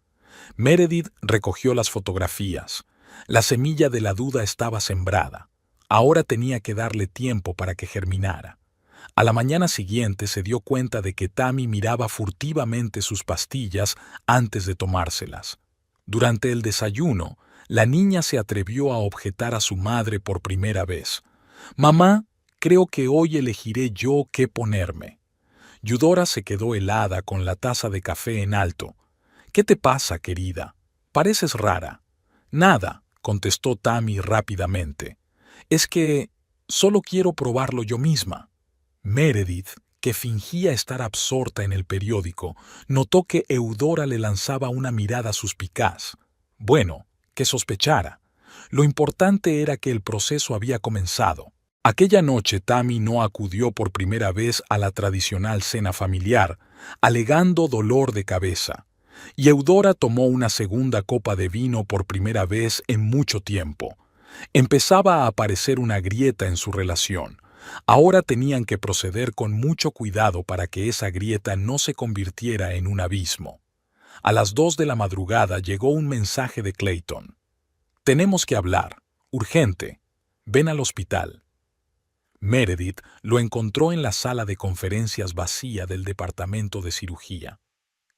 Meredith recogió las fotografías. La semilla de la duda estaba sembrada. Ahora tenía que darle tiempo para que germinara. A la mañana siguiente se dio cuenta de que Tammy miraba furtivamente sus pastillas antes de tomárselas. Durante el desayuno, la niña se atrevió a objetar a su madre por primera vez. «Mamá, creo que hoy elegiré yo qué ponerme». Eudora se quedó helada con la taza de café en alto. «¿Qué te pasa, querida? Pareces rara». «Nada», contestó Tammy rápidamente. «Es que solo quiero probarlo yo misma». Meredith, que fingía estar absorta en el periódico, notó que Eudora le lanzaba una mirada suspicaz. Bueno, que sospechara. Lo importante era que el proceso había comenzado. Aquella noche Tammy no acudió por primera vez a la tradicional cena familiar, alegando dolor de cabeza. Y Eudora tomó una segunda copa de vino por primera vez en mucho tiempo. Empezaba a aparecer una grieta en su relación. Ahora tenían que proceder con mucho cuidado para que esa grieta no se convirtiera en un abismo. A las 2 de la madrugada llegó un mensaje de Clayton. «Tenemos que hablar. Urgente. Ven al hospital». Meredith lo encontró en la sala de conferencias vacía del departamento de cirugía.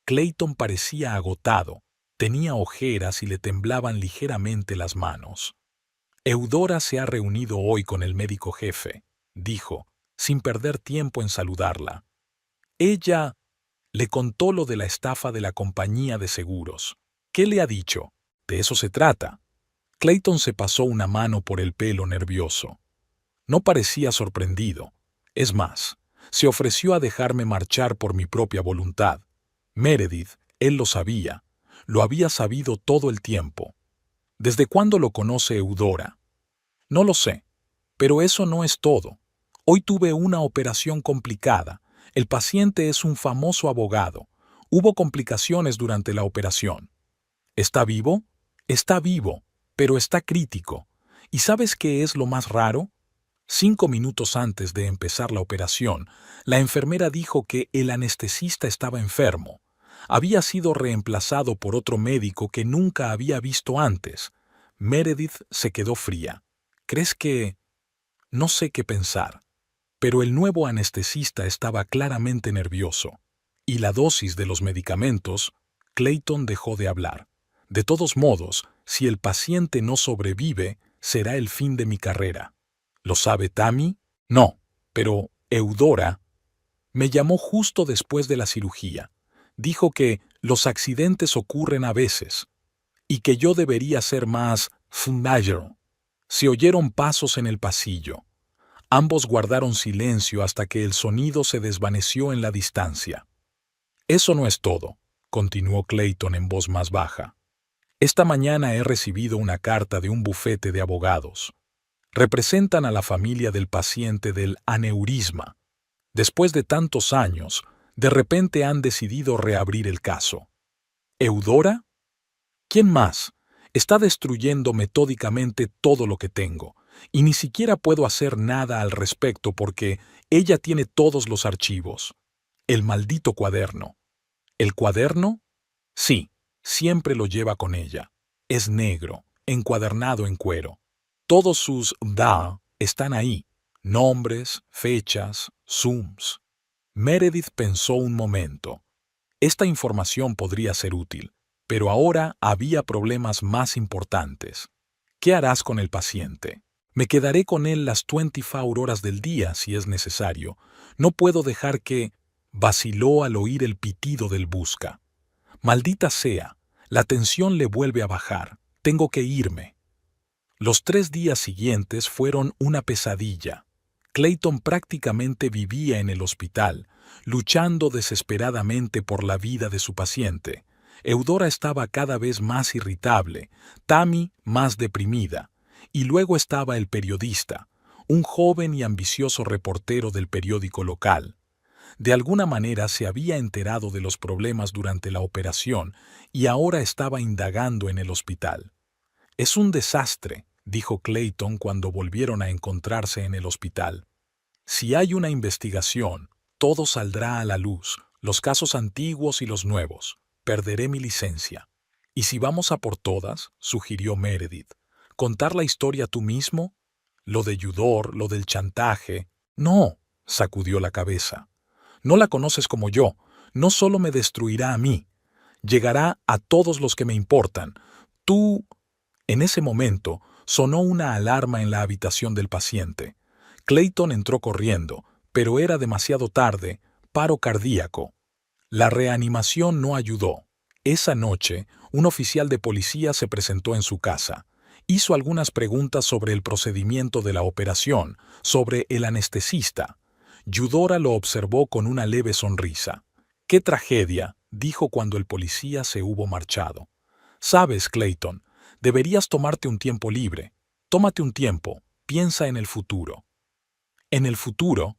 Clayton parecía agotado, tenía ojeras y le temblaban ligeramente las manos. «Eudora se ha reunido hoy con el médico jefe», dijo, sin perder tiempo en saludarla. Ella le contó lo de la estafa de la compañía de seguros. ¿Qué le ha dicho? De eso se trata. Clayton se pasó una mano por el pelo nervioso. No parecía sorprendido. Es más, se ofreció a dejarme marchar por mi propia voluntad. Meredith, él lo sabía. Lo había sabido todo el tiempo. ¿Desde cuándo lo conoce Eudora? No lo sé, pero eso no es todo. Hoy tuve una operación complicada. El paciente es un famoso abogado. Hubo complicaciones durante la operación. ¿Está vivo? Está vivo, pero está crítico. ¿Y sabes qué es lo más raro? 5 minutos antes de empezar la operación, la enfermera dijo que el anestesista estaba enfermo. Había sido reemplazado por otro médico que nunca había visto antes. Meredith se quedó fría. ¿Crees que...? No sé qué pensar. pero el nuevo anestesista estaba claramente nervioso. Y la dosis de los medicamentos, Clayton dejó de hablar. De todos modos, si el paciente no sobrevive, será el fin de mi carrera. ¿Lo sabe Tammy? No, pero Eudora me llamó justo después de la cirugía. Dijo que los accidentes ocurren a veces y que yo debería ser más familiar. Se oyeron pasos en el pasillo. Ambos guardaron silencio hasta que el sonido se desvaneció en la distancia. Eso no es todo, continuó Clayton en voz más baja. Esta mañana he recibido una carta de un bufete de abogados. Representan a la familia del paciente del aneurisma. Después de tantos años, de repente han decidido reabrir el caso. ¿Eudora? ¿Quién más? Está destruyendo metódicamente todo lo que tengo, y ni siquiera puedo hacer nada al respecto porque ella tiene todos los archivos. El maldito cuaderno. ¿El cuaderno? Sí, siempre lo lleva con ella. Es negro, encuadernado en cuero. Todos sus DA están ahí. Nombres, fechas, zooms. Meredith pensó un momento. Esta información podría ser útil, pero ahora había problemas más importantes. ¿Qué harás con el paciente? Me quedaré con él las 24 horas del día si es necesario. No puedo dejar que... Vaciló al oír el pitido del busca. Maldita sea, la tensión le vuelve a bajar. Tengo que irme. Los 3 días siguientes fueron una pesadilla. Clayton prácticamente vivía en el hospital, luchando desesperadamente por la vida de su paciente. Eudora estaba cada vez más irritable, Tammy más deprimida, y luego estaba el periodista, un joven y ambicioso reportero del periódico local. De alguna manera se había enterado de los problemas durante la operación y ahora estaba indagando en el hospital. Es un desastre, dijo Clayton cuando volvieron a encontrarse en el hospital. Si hay una investigación, todo saldrá a la luz, los casos antiguos y los nuevos. Perderé mi licencia. ¿Y si vamos a por todas?, sugirió Meredith. ¿Contar la historia tú mismo? Lo de Eudora, lo del chantaje. No, sacudió la cabeza. No la conoces como yo. No solo me destruirá a mí. Llegará a todos los que me importan. Tú... En ese momento, sonó una alarma en la habitación del paciente. Clayton entró corriendo, pero era demasiado tarde. Paro cardíaco. La reanimación no ayudó. Esa noche, un oficial de policía se presentó en su casa. Hizo algunas preguntas sobre el procedimiento de la operación, sobre el anestesista. Eudora lo observó con una leve sonrisa. «¡Qué tragedia!», dijo cuando el policía se hubo marchado. «Sabes, Clayton, deberías tomarte un tiempo libre. Tómate un tiempo, piensa en el futuro». «¿En el futuro?».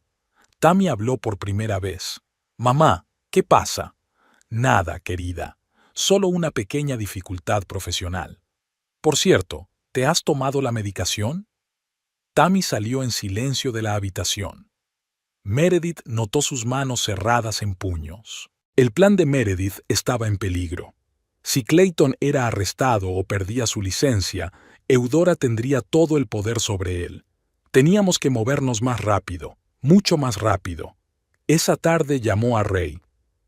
Tammy habló por primera vez. «Mamá, ¿qué pasa?». «Nada, querida. Solo una pequeña dificultad profesional». «Por cierto, ¿te has tomado la medicación?». Tammy salió en silencio de la habitación. Meredith notó sus manos cerradas en puños. El plan de Meredith estaba en peligro. Si Clayton era arrestado o perdía su licencia, Eudora tendría todo el poder sobre él. Teníamos que movernos más rápido, mucho más rápido. Esa tarde llamó a Ray.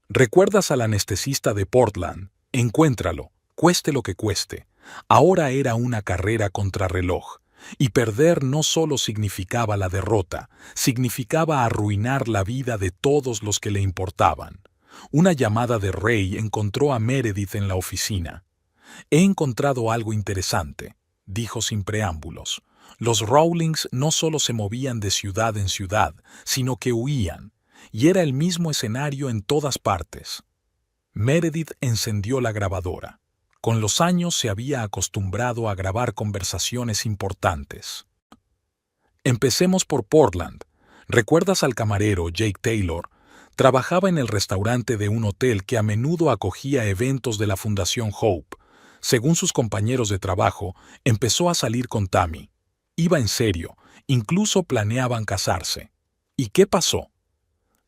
«¿Recuerdas al anestesista de Portland? Encuéntralo, cueste lo que cueste». Ahora era una carrera contrarreloj. Y perder no solo significaba la derrota, significaba arruinar la vida de todos los que le importaban. Una llamada de Ray encontró a Meredith en la oficina. «He encontrado algo interesante», dijo sin preámbulos. Los Rawlings no solo se movían de ciudad en ciudad, sino que huían, y era el mismo escenario en todas partes. Meredith encendió la grabadora. Con los años se había acostumbrado a grabar conversaciones importantes. «Empecemos por Portland. ¿Recuerdas al camarero Jake Taylor? Trabajaba en el restaurante de un hotel que a menudo acogía eventos de la Fundación Hope. Según sus compañeros de trabajo, empezó a salir con Tammy. Iba en serio, incluso planeaban casarse. ¿Y qué pasó?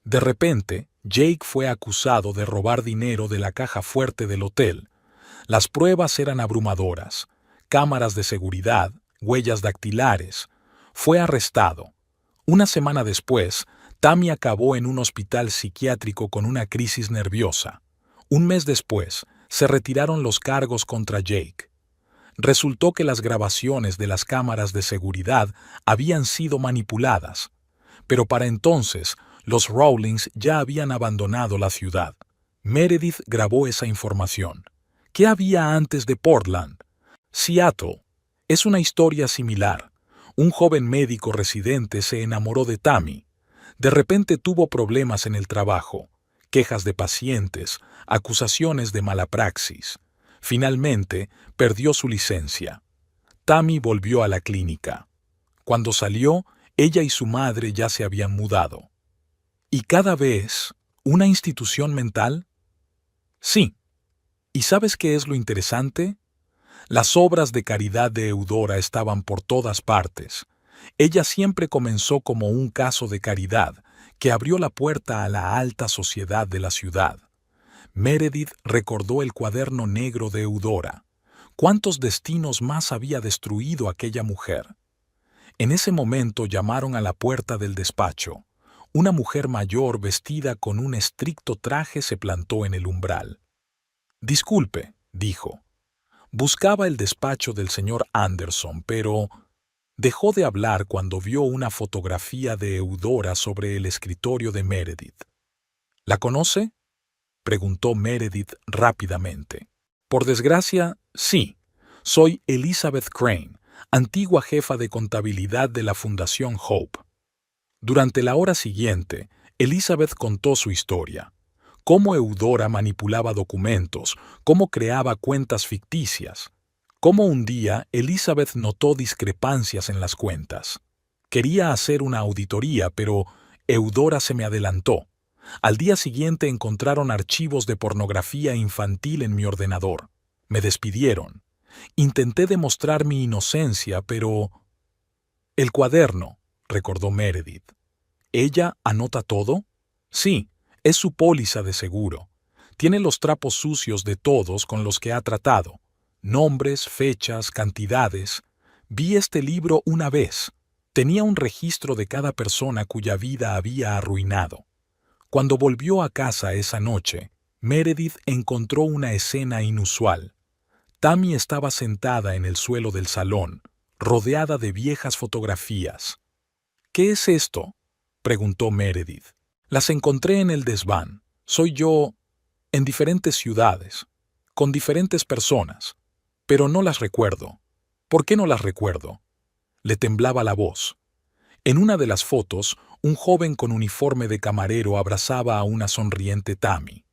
De repente, Jake fue acusado de robar dinero de la caja fuerte del hotel. Las pruebas eran abrumadoras. Cámaras de seguridad, huellas dactilares. Fue arrestado. Una semana después, Tammy acabó en un hospital psiquiátrico con una crisis nerviosa. Un mes después, se retiraron los cargos contra Jake. Resultó que las grabaciones de las cámaras de seguridad habían sido manipuladas, pero para entonces los Rawlings ya habían abandonado la ciudad. Meredith grabó esa información. ¿Qué había antes de Portland? Seattle. Es una historia similar. Un joven médico residente se enamoró de Tammy. De repente tuvo problemas en el trabajo, quejas de pacientes, acusaciones de mala praxis. Finalmente, perdió su licencia. Tammy volvió a la clínica. Cuando salió, ella y su madre ya se habían mudado. ¿Y cada vez una institución mental? Sí. ¿Y sabes qué es lo interesante? Las obras de caridad de Eudora estaban por todas partes. Ella siempre comenzó como un caso de caridad que abrió la puerta a la alta sociedad de la ciudad. Meredith recordó el cuaderno negro de Eudora. ¿Cuántos destinos más había destruido aquella mujer? En ese momento llamaron a la puerta del despacho. Una mujer mayor vestida con un estricto traje se plantó en el umbral. «Disculpe», dijo. Buscaba el despacho del señor Anderson, pero dejó de hablar cuando vio una fotografía de Eudora sobre el escritorio de Meredith. «¿La conoce?», preguntó Meredith rápidamente. «Por desgracia, sí. Soy Elizabeth Crane, antigua jefa de contabilidad de la Fundación Hope». Durante la hora siguiente, Elizabeth contó su historia. Cómo Eudora manipulaba documentos, cómo creaba cuentas ficticias. Cómo un día Elizabeth notó discrepancias en las cuentas. Quería hacer una auditoría, pero Eudora se me adelantó. Al día siguiente encontraron archivos de pornografía infantil en mi ordenador. Me despidieron. Intenté demostrar mi inocencia, pero... «El cuaderno», recordó Meredith. «¿Ella anota todo?» «Sí, es su póliza de seguro. Tiene los trapos sucios de todos con los que ha tratado. Nombres, fechas, cantidades. Vi este libro una vez. Tenía un registro de cada persona cuya vida había arruinado. Cuando volvió a casa esa noche, Meredith encontró una escena inusual. Tammy estaba sentada en el suelo del salón, rodeada de viejas fotografías. «¿Qué es esto?», preguntó Meredith. «Las encontré en el desván. Soy yo en diferentes ciudades, con diferentes personas, pero no las recuerdo». «¿Por qué no las recuerdo?». Le temblaba la voz. En una de las fotos, un joven con uniforme de camarero abrazaba a una sonriente Tammy.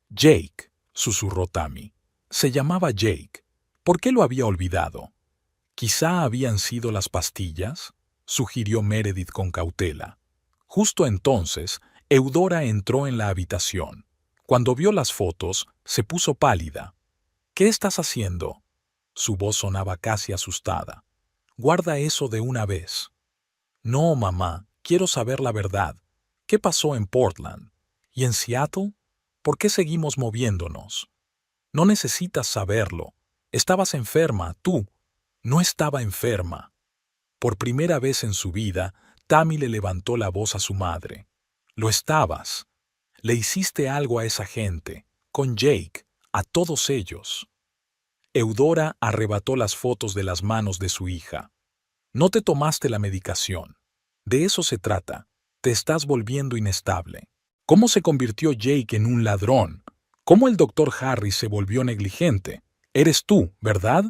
«Jake», susurró Tammy. «Se llamaba Jake. ¿Por qué lo había olvidado?». «Quizá habían sido las pastillas», sugirió Meredith con cautela. Justo entonces, Eudora entró en la habitación. Cuando vio las fotos, se puso pálida. «¿Qué estás haciendo?». Su voz sonaba casi asustada. «Guarda eso de una vez». «No, mamá, quiero saber la verdad. ¿Qué pasó en Portland? ¿Y en Seattle? ¿Por qué seguimos moviéndonos?». «No necesitas saberlo. Estabas enferma, tú». «No estaba enferma». Por primera vez en su vida, Tammy le levantó la voz a su madre. «Lo estabas. Le hiciste algo a esa gente, con Jake, a todos ellos». Eudora arrebató las fotos de las manos de su hija. «No te tomaste la medicación. De eso se trata. Te estás volviendo inestable. ¿Cómo se convirtió Jake en un ladrón? ¿Cómo el doctor Harris se volvió negligente? Eres tú, ¿verdad?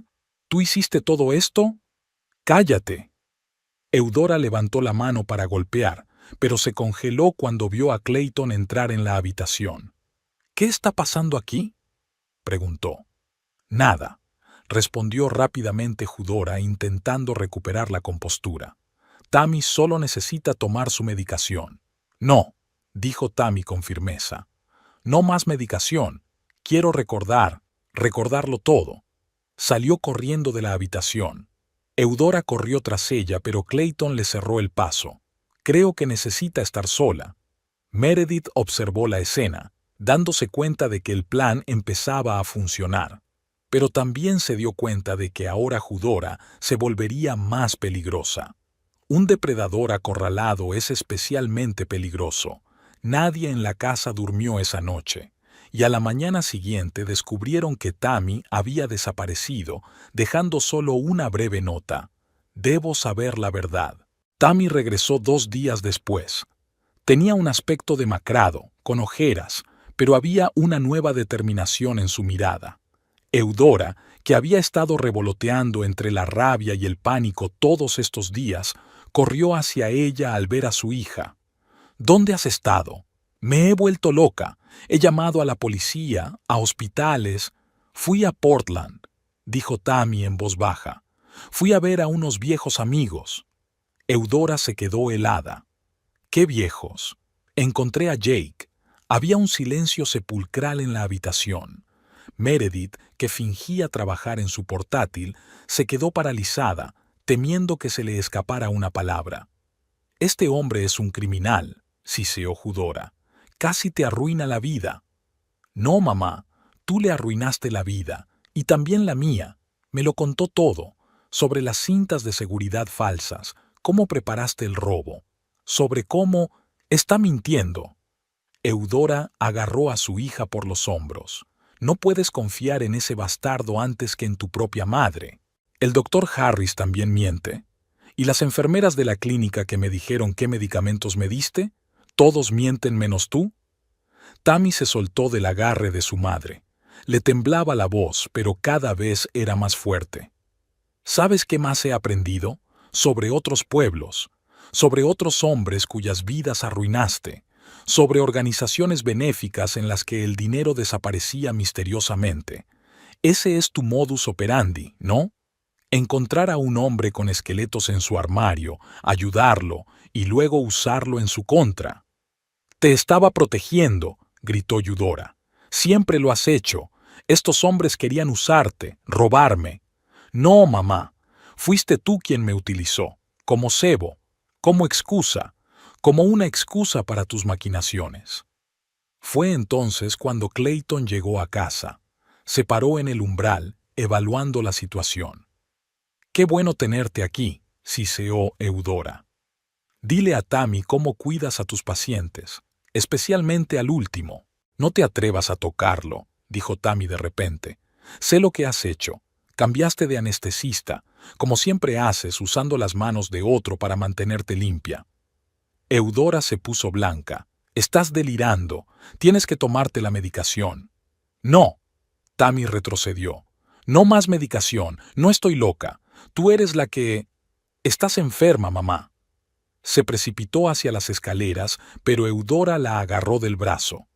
¿Tú hiciste todo esto?». «Cállate». Eudora levantó la mano para golpear, pero se congeló cuando vio a Clayton entrar en la habitación. «¿Qué está pasando aquí?», preguntó. «Nada», respondió rápidamente Eudora intentando recuperar la compostura. «Tammy solo necesita tomar su medicación». «No», dijo Tammy con firmeza. «No más medicación. Quiero recordarlo todo». Salió corriendo de la habitación. Eudora corrió tras ella, pero Clayton le cerró el paso. «Creo que necesita estar sola». Meredith observó la escena, dándose cuenta de que el plan empezaba a funcionar. Pero también se dio cuenta de que ahora Eudora se volvería más peligrosa. Un depredador acorralado es especialmente peligroso. Nadie en la casa durmió esa noche, y a la mañana siguiente descubrieron que Tammy había desaparecido, dejando solo una breve nota. Debo saber la verdad. Tammy regresó 2 días después. Tenía un aspecto demacrado, con ojeras, pero había una nueva determinación en su mirada. Eudora, que había estado revoloteando entre la rabia y el pánico todos estos días, corrió hacia ella al ver a su hija. ¿Dónde has estado? Me he vuelto loca. He llamado a la policía, a hospitales. Fui a Portland, dijo Tammy en voz baja. Fui a ver a unos viejos amigos. Eudora se quedó helada. ¿Qué viejos? Encontré a Jake. Había un silencio sepulcral en la habitación. Meredith, que fingía trabajar en su portátil, se quedó paralizada, temiendo que se le escapara una palabra. Este hombre es un criminal, siseó Eudora. Casi te arruina la vida. No, mamá, tú le arruinaste la vida, y también la mía. Me lo contó todo, sobre las cintas de seguridad falsas, cómo preparaste el robo, sobre cómo... Está mintiendo. Eudora agarró a su hija por los hombros. No puedes confiar en ese bastardo antes que en tu propia madre. El doctor Harris también miente. ¿Y las enfermeras de la clínica que me dijeron qué medicamentos me diste? ¿Todos mienten menos tú? Tammy se soltó del agarre de su madre. Le temblaba la voz, pero cada vez era más fuerte. ¿Sabes qué más he aprendido? Sobre otros pueblos, sobre otros hombres cuyas vidas arruinaste, sobre organizaciones benéficas en las que el dinero desaparecía misteriosamente. Ese es tu modus operandi, ¿no? Encontrar a un hombre con esqueletos en su armario, ayudarlo y luego usarlo en su contra. Te estaba protegiendo, gritó Eudora. Siempre lo has hecho. Estos hombres querían usarte, robarme. No, mamá. Fuiste tú quien me utilizó, como cebo, como excusa, como una excusa para tus maquinaciones. Fue entonces cuando Clayton llegó a casa. Se paró en el umbral, evaluando la situación. «Qué bueno tenerte aquí», siseó Eudora. «Dile a Tammy cómo cuidas a tus pacientes, especialmente al último. No te atrevas a tocarlo», dijo Tammy de repente. «Sé lo que has hecho. Cambiaste de anestesista, como siempre haces usando las manos de otro para mantenerte limpia». Eudora se puso blanca. «Estás delirando. Tienes que tomarte la medicación». «No». Tammy retrocedió. «No más medicación. No estoy loca. Tú eres la que... Estás enferma, mamá». Se precipitó hacia las escaleras, pero Eudora la agarró del brazo.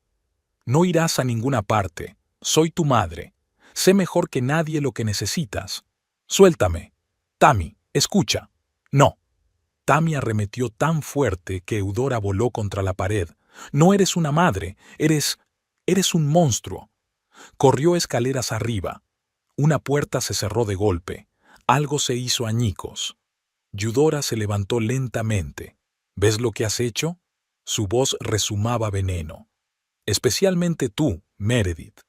«No irás a ninguna parte. Soy tu madre. Sé mejor que nadie lo que necesitas. Suéltame. Tammy, escucha». «No». Tammy arremetió tan fuerte que Eudora voló contra la pared. «No eres una madre. Eres un monstruo». Corrió escaleras arriba. Una puerta se cerró de golpe. Algo se hizo añicos. Eudora se levantó lentamente. «¿Ves lo que has hecho?» Su voz rezumaba veneno. «Especialmente tú, Meredith.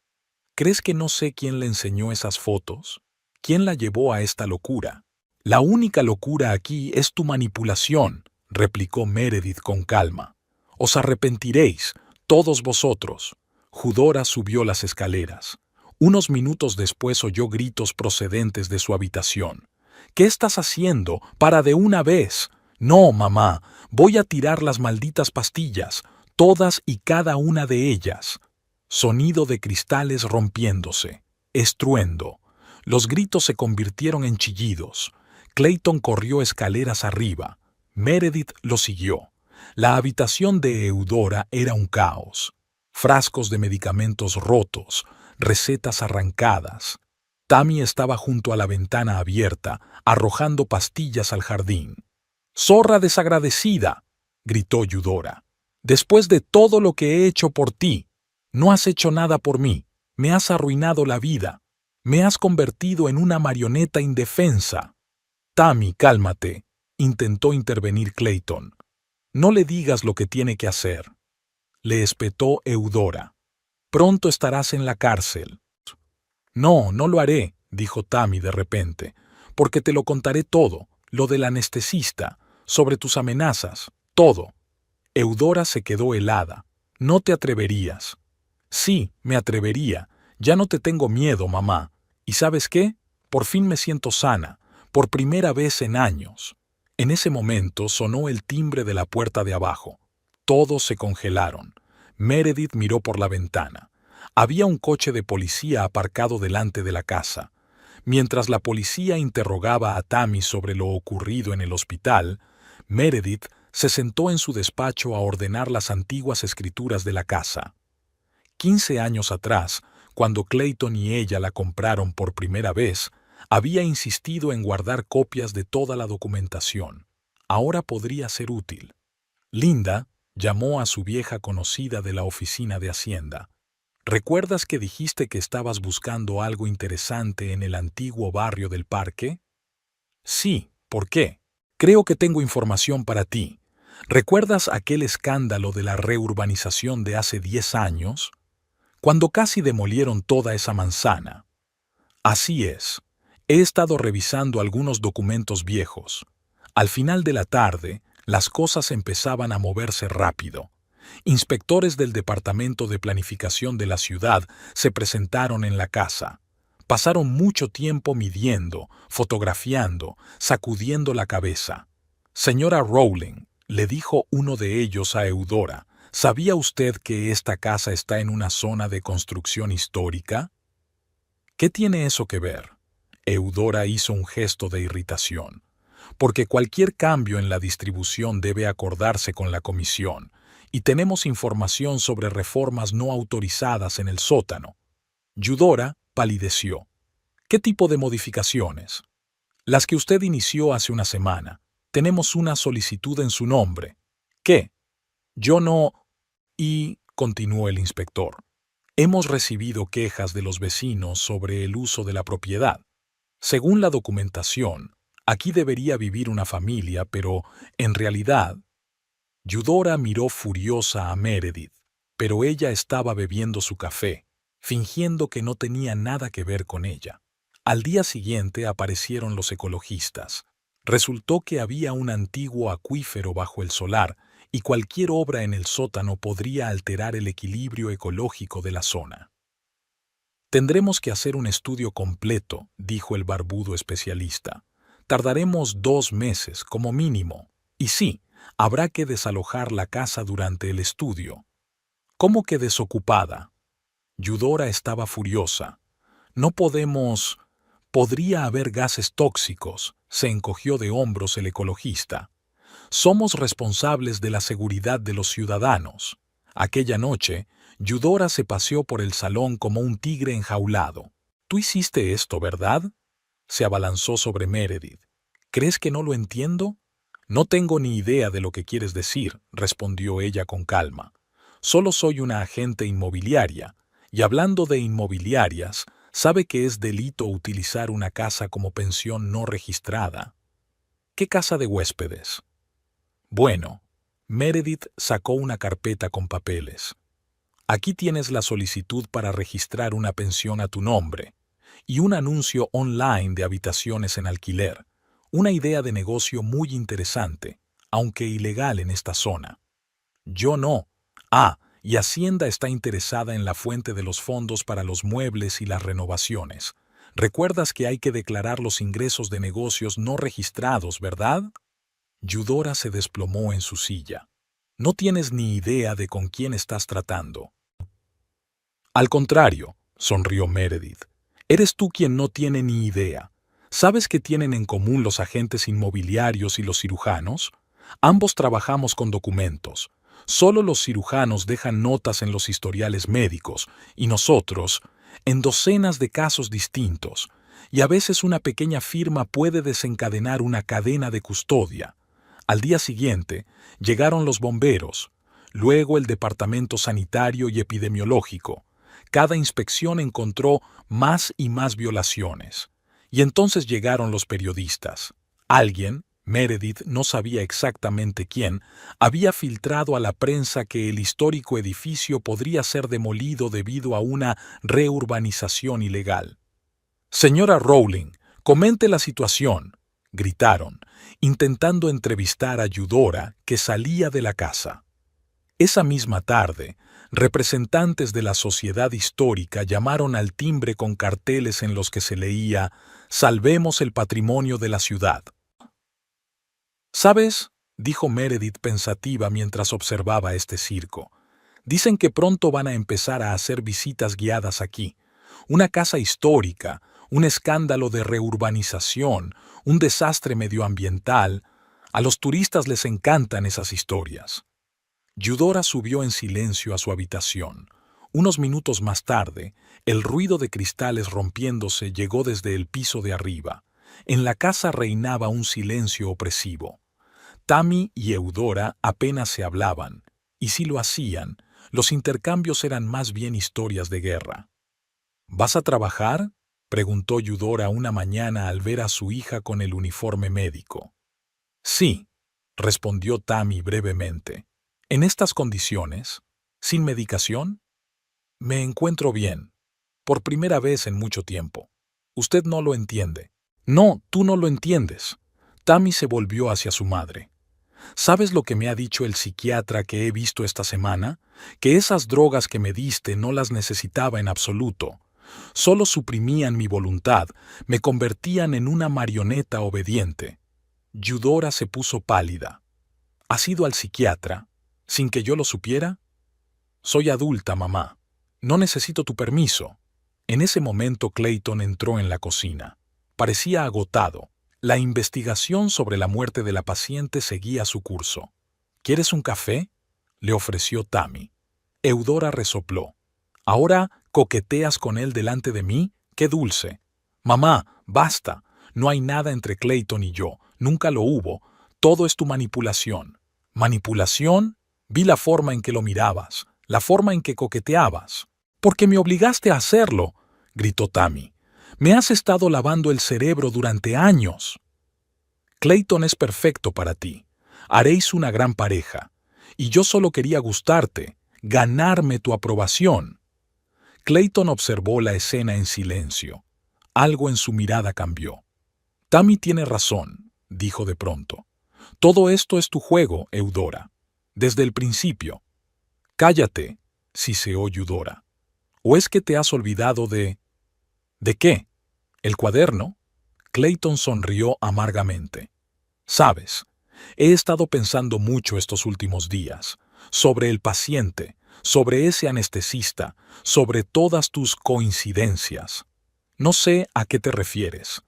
¿Crees que no sé quién le enseñó esas fotos? ¿Quién la llevó a esta locura?» «La única locura aquí es tu manipulación», replicó Meredith con calma. «Os arrepentiréis, todos vosotros». Eudora subió las escaleras. Unos minutos después oyó gritos procedentes de su habitación. «¿Qué estás haciendo? ¡Para de una vez!» «No, mamá, voy a tirar las malditas pastillas, todas y cada una de ellas». Sonido de cristales rompiéndose. Estruendo. Los gritos se convirtieron en chillidos. Clayton corrió escaleras arriba. Meredith lo siguió. La habitación de Eudora era un caos. Frascos de medicamentos rotos, recetas arrancadas. Tammy estaba junto a la ventana abierta, arrojando pastillas al jardín. «¡Zorra desagradecida!», gritó Eudora. «Después de todo lo que he hecho por ti, no has hecho nada por mí. Me has arruinado la vida. Me has convertido en una marioneta indefensa». «Tammy, cálmate», intentó intervenir Clayton. «No le digas lo que tiene que hacer», le espetó Eudora. «Pronto estarás en la cárcel». «No, no lo haré», dijo Tammy de repente, «porque te lo contaré todo, lo del anestesista. sobre tus amenazas, todo. Eudora se quedó helada. No te atreverías. Sí, me atrevería. Ya no te tengo miedo, mamá. ¿Y sabes qué? Por fin me siento sana, por primera vez en años. En ese momento sonó el timbre de la puerta de abajo. Todos se congelaron. Meredith miró por la ventana. Había un coche de policía aparcado delante de la casa. Mientras la policía interrogaba a Tammy sobre lo ocurrido en el hospital, Meredith se sentó en su despacho a ordenar las antiguas escrituras de la casa. 15 años atrás, cuando Clayton y ella la compraron por primera vez, había insistido en guardar copias de toda la documentación. Ahora podría ser útil. Linda llamó a su vieja conocida de la oficina de Hacienda. ¿Recuerdas que dijiste que estabas buscando algo interesante en el antiguo barrio del parque? Sí, ¿por qué? Creo que tengo información para ti. ¿Recuerdas aquel escándalo de la reurbanización de hace 10 años? Cuando casi demolieron toda esa manzana. Así es. He estado revisando algunos documentos viejos. Al final de la tarde, las cosas empezaban a moverse rápido. Inspectores del Departamento de Planificación de la ciudad se presentaron en la casa. Pasaron mucho tiempo midiendo, fotografiando, sacudiendo la cabeza. Señora Rowling, le dijo uno de ellos a Eudora, ¿sabía usted que esta casa está en una zona de construcción histórica? ¿Qué tiene eso que ver? Eudora hizo un gesto de irritación. Porque cualquier cambio en la distribución debe acordarse con la comisión, y tenemos información sobre reformas no autorizadas en el sótano. Eudora palideció. ¿Qué tipo de modificaciones? Las que usted inició hace una semana. Tenemos una solicitud en su nombre. ¿Qué? Yo no... Y, continuó el inspector, hemos recibido quejas de los vecinos sobre el uso de la propiedad. Según la documentación, aquí debería vivir una familia, pero, en realidad... Eudora miró furiosa a Meredith, pero ella estaba bebiendo su café, fingiendo que no tenía nada que ver con ella. Al día siguiente aparecieron los ecologistas. Resultó que había un antiguo acuífero bajo el solar y cualquier obra en el sótano podría alterar el equilibrio ecológico de la zona. Tendremos que hacer un estudio completo, dijo el barbudo especialista. Tardaremos 2 meses como mínimo. Y sí, habrá que desalojar la casa durante el estudio. ¿Cómo que desocupada? Eudora estaba furiosa. No podemos... Podría haber gases tóxicos, se encogió de hombros el ecologista. Somos responsables de la seguridad de los ciudadanos. Aquella noche, Eudora se paseó por el salón como un tigre enjaulado. ¿Tú hiciste esto, verdad? Se abalanzó sobre Meredith. ¿Crees que no lo entiendo? No tengo ni idea de lo que quieres decir, respondió ella con calma. Solo soy una agente inmobiliaria, y hablando de inmobiliarias, sabe que es delito utilizar una casa como pensión no registrada. ¿Qué casa de huéspedes? Bueno, Meredith sacó una carpeta con papeles. Aquí tienes la solicitud para registrar una pensión a tu nombre y un anuncio online de habitaciones en alquiler. Una idea de negocio muy interesante, aunque ilegal en esta zona. Yo no. Y Hacienda está interesada en la fuente de los fondos para los muebles y las renovaciones. ¿Recuerdas que hay que declarar los ingresos de negocios no registrados, verdad? Eudora se desplomó en su silla. No tienes ni idea de con quién estás tratando. Al contrario, sonrió Meredith. Eres tú quien no tiene ni idea. ¿Sabes qué tienen en común los agentes inmobiliarios y los cirujanos? Ambos trabajamos con documentos. Solo los cirujanos dejan notas en los historiales médicos y nosotros, en docenas de casos distintos. Y a veces una pequeña firma puede desencadenar una cadena de custodia. Al día siguiente, llegaron los bomberos, luego el departamento sanitario y epidemiológico. Cada inspección encontró más y más violaciones. Y entonces llegaron los periodistas. Alguien, Meredith no sabía exactamente quién, había filtrado a la prensa que el histórico edificio podría ser demolido debido a una reurbanización ilegal. Señora Rowling, comente la situación. gritaron, intentando entrevistar a Eudora, que salía de la casa. Esa misma tarde, representantes de la sociedad histórica llamaron al timbre con carteles en los que se leía «Salvemos el patrimonio de la ciudad». «¿Sabes?», dijo Meredith pensativa mientras observaba este circo. «Dicen que pronto van a empezar a hacer visitas guiadas aquí. Una casa histórica, un escándalo de reurbanización, un desastre medioambiental. A los turistas les encantan esas historias». Eudora subió en silencio a su habitación. Unos minutos más tarde, el ruido de cristales rompiéndose llegó desde el piso de arriba. En la casa reinaba un silencio opresivo. Tammy y Eudora apenas se hablaban, y si lo hacían, los intercambios eran más bien historias de guerra. «¿Vas a trabajar?», preguntó Eudora una mañana al ver a su hija con el uniforme médico. «Sí», respondió Tammy brevemente. «¿En estas condiciones? ¿Sin medicación?» «Me encuentro bien. Por primera vez en mucho tiempo. Usted no lo entiende». «No, tú no lo entiendes». Tammy se volvió hacia su madre. «¿Sabes lo que me ha dicho el psiquiatra que he visto esta semana? Que esas drogas que me diste no las necesitaba en absoluto. Solo suprimían mi voluntad, me convertían en una marioneta obediente». Eudora se puso pálida. «¿Has ido al psiquiatra? ¿Sin que yo lo supiera?» «Soy adulta, mamá. No necesito tu permiso». En ese momento Clayton entró en la cocina. Parecía agotado. La investigación sobre la muerte de la paciente seguía su curso. «¿Quieres un café?», le ofreció Tammy. Eudora resopló. «¿Ahora coqueteas con él delante de mí? ¡Qué dulce!». «Mamá, basta. No hay nada entre Clayton y yo. Nunca lo hubo. Todo es tu manipulación». «¿Manipulación? Vi la forma en que lo mirabas, la forma en que coqueteabas». «Porque me obligaste a hacerlo», gritó Tammy. «Me has estado lavando el cerebro durante años». «Clayton es perfecto para ti. Haréis una gran pareja. Y yo solo quería gustarte, ganarme tu aprobación». Clayton observó la escena en silencio. Algo en su mirada cambió. «Tammy tiene razón», dijo de pronto. «Todo esto es tu juego, Eudora. Desde el principio». «Cállate», siseó Eudora. «¿O es que te has olvidado de...?» «¿De qué? ¿El cuaderno?». Clayton sonrió amargamente. «Sabes, he estado pensando mucho estos últimos días, sobre el paciente, sobre ese anestesista, sobre todas tus coincidencias. No sé a qué te refieres.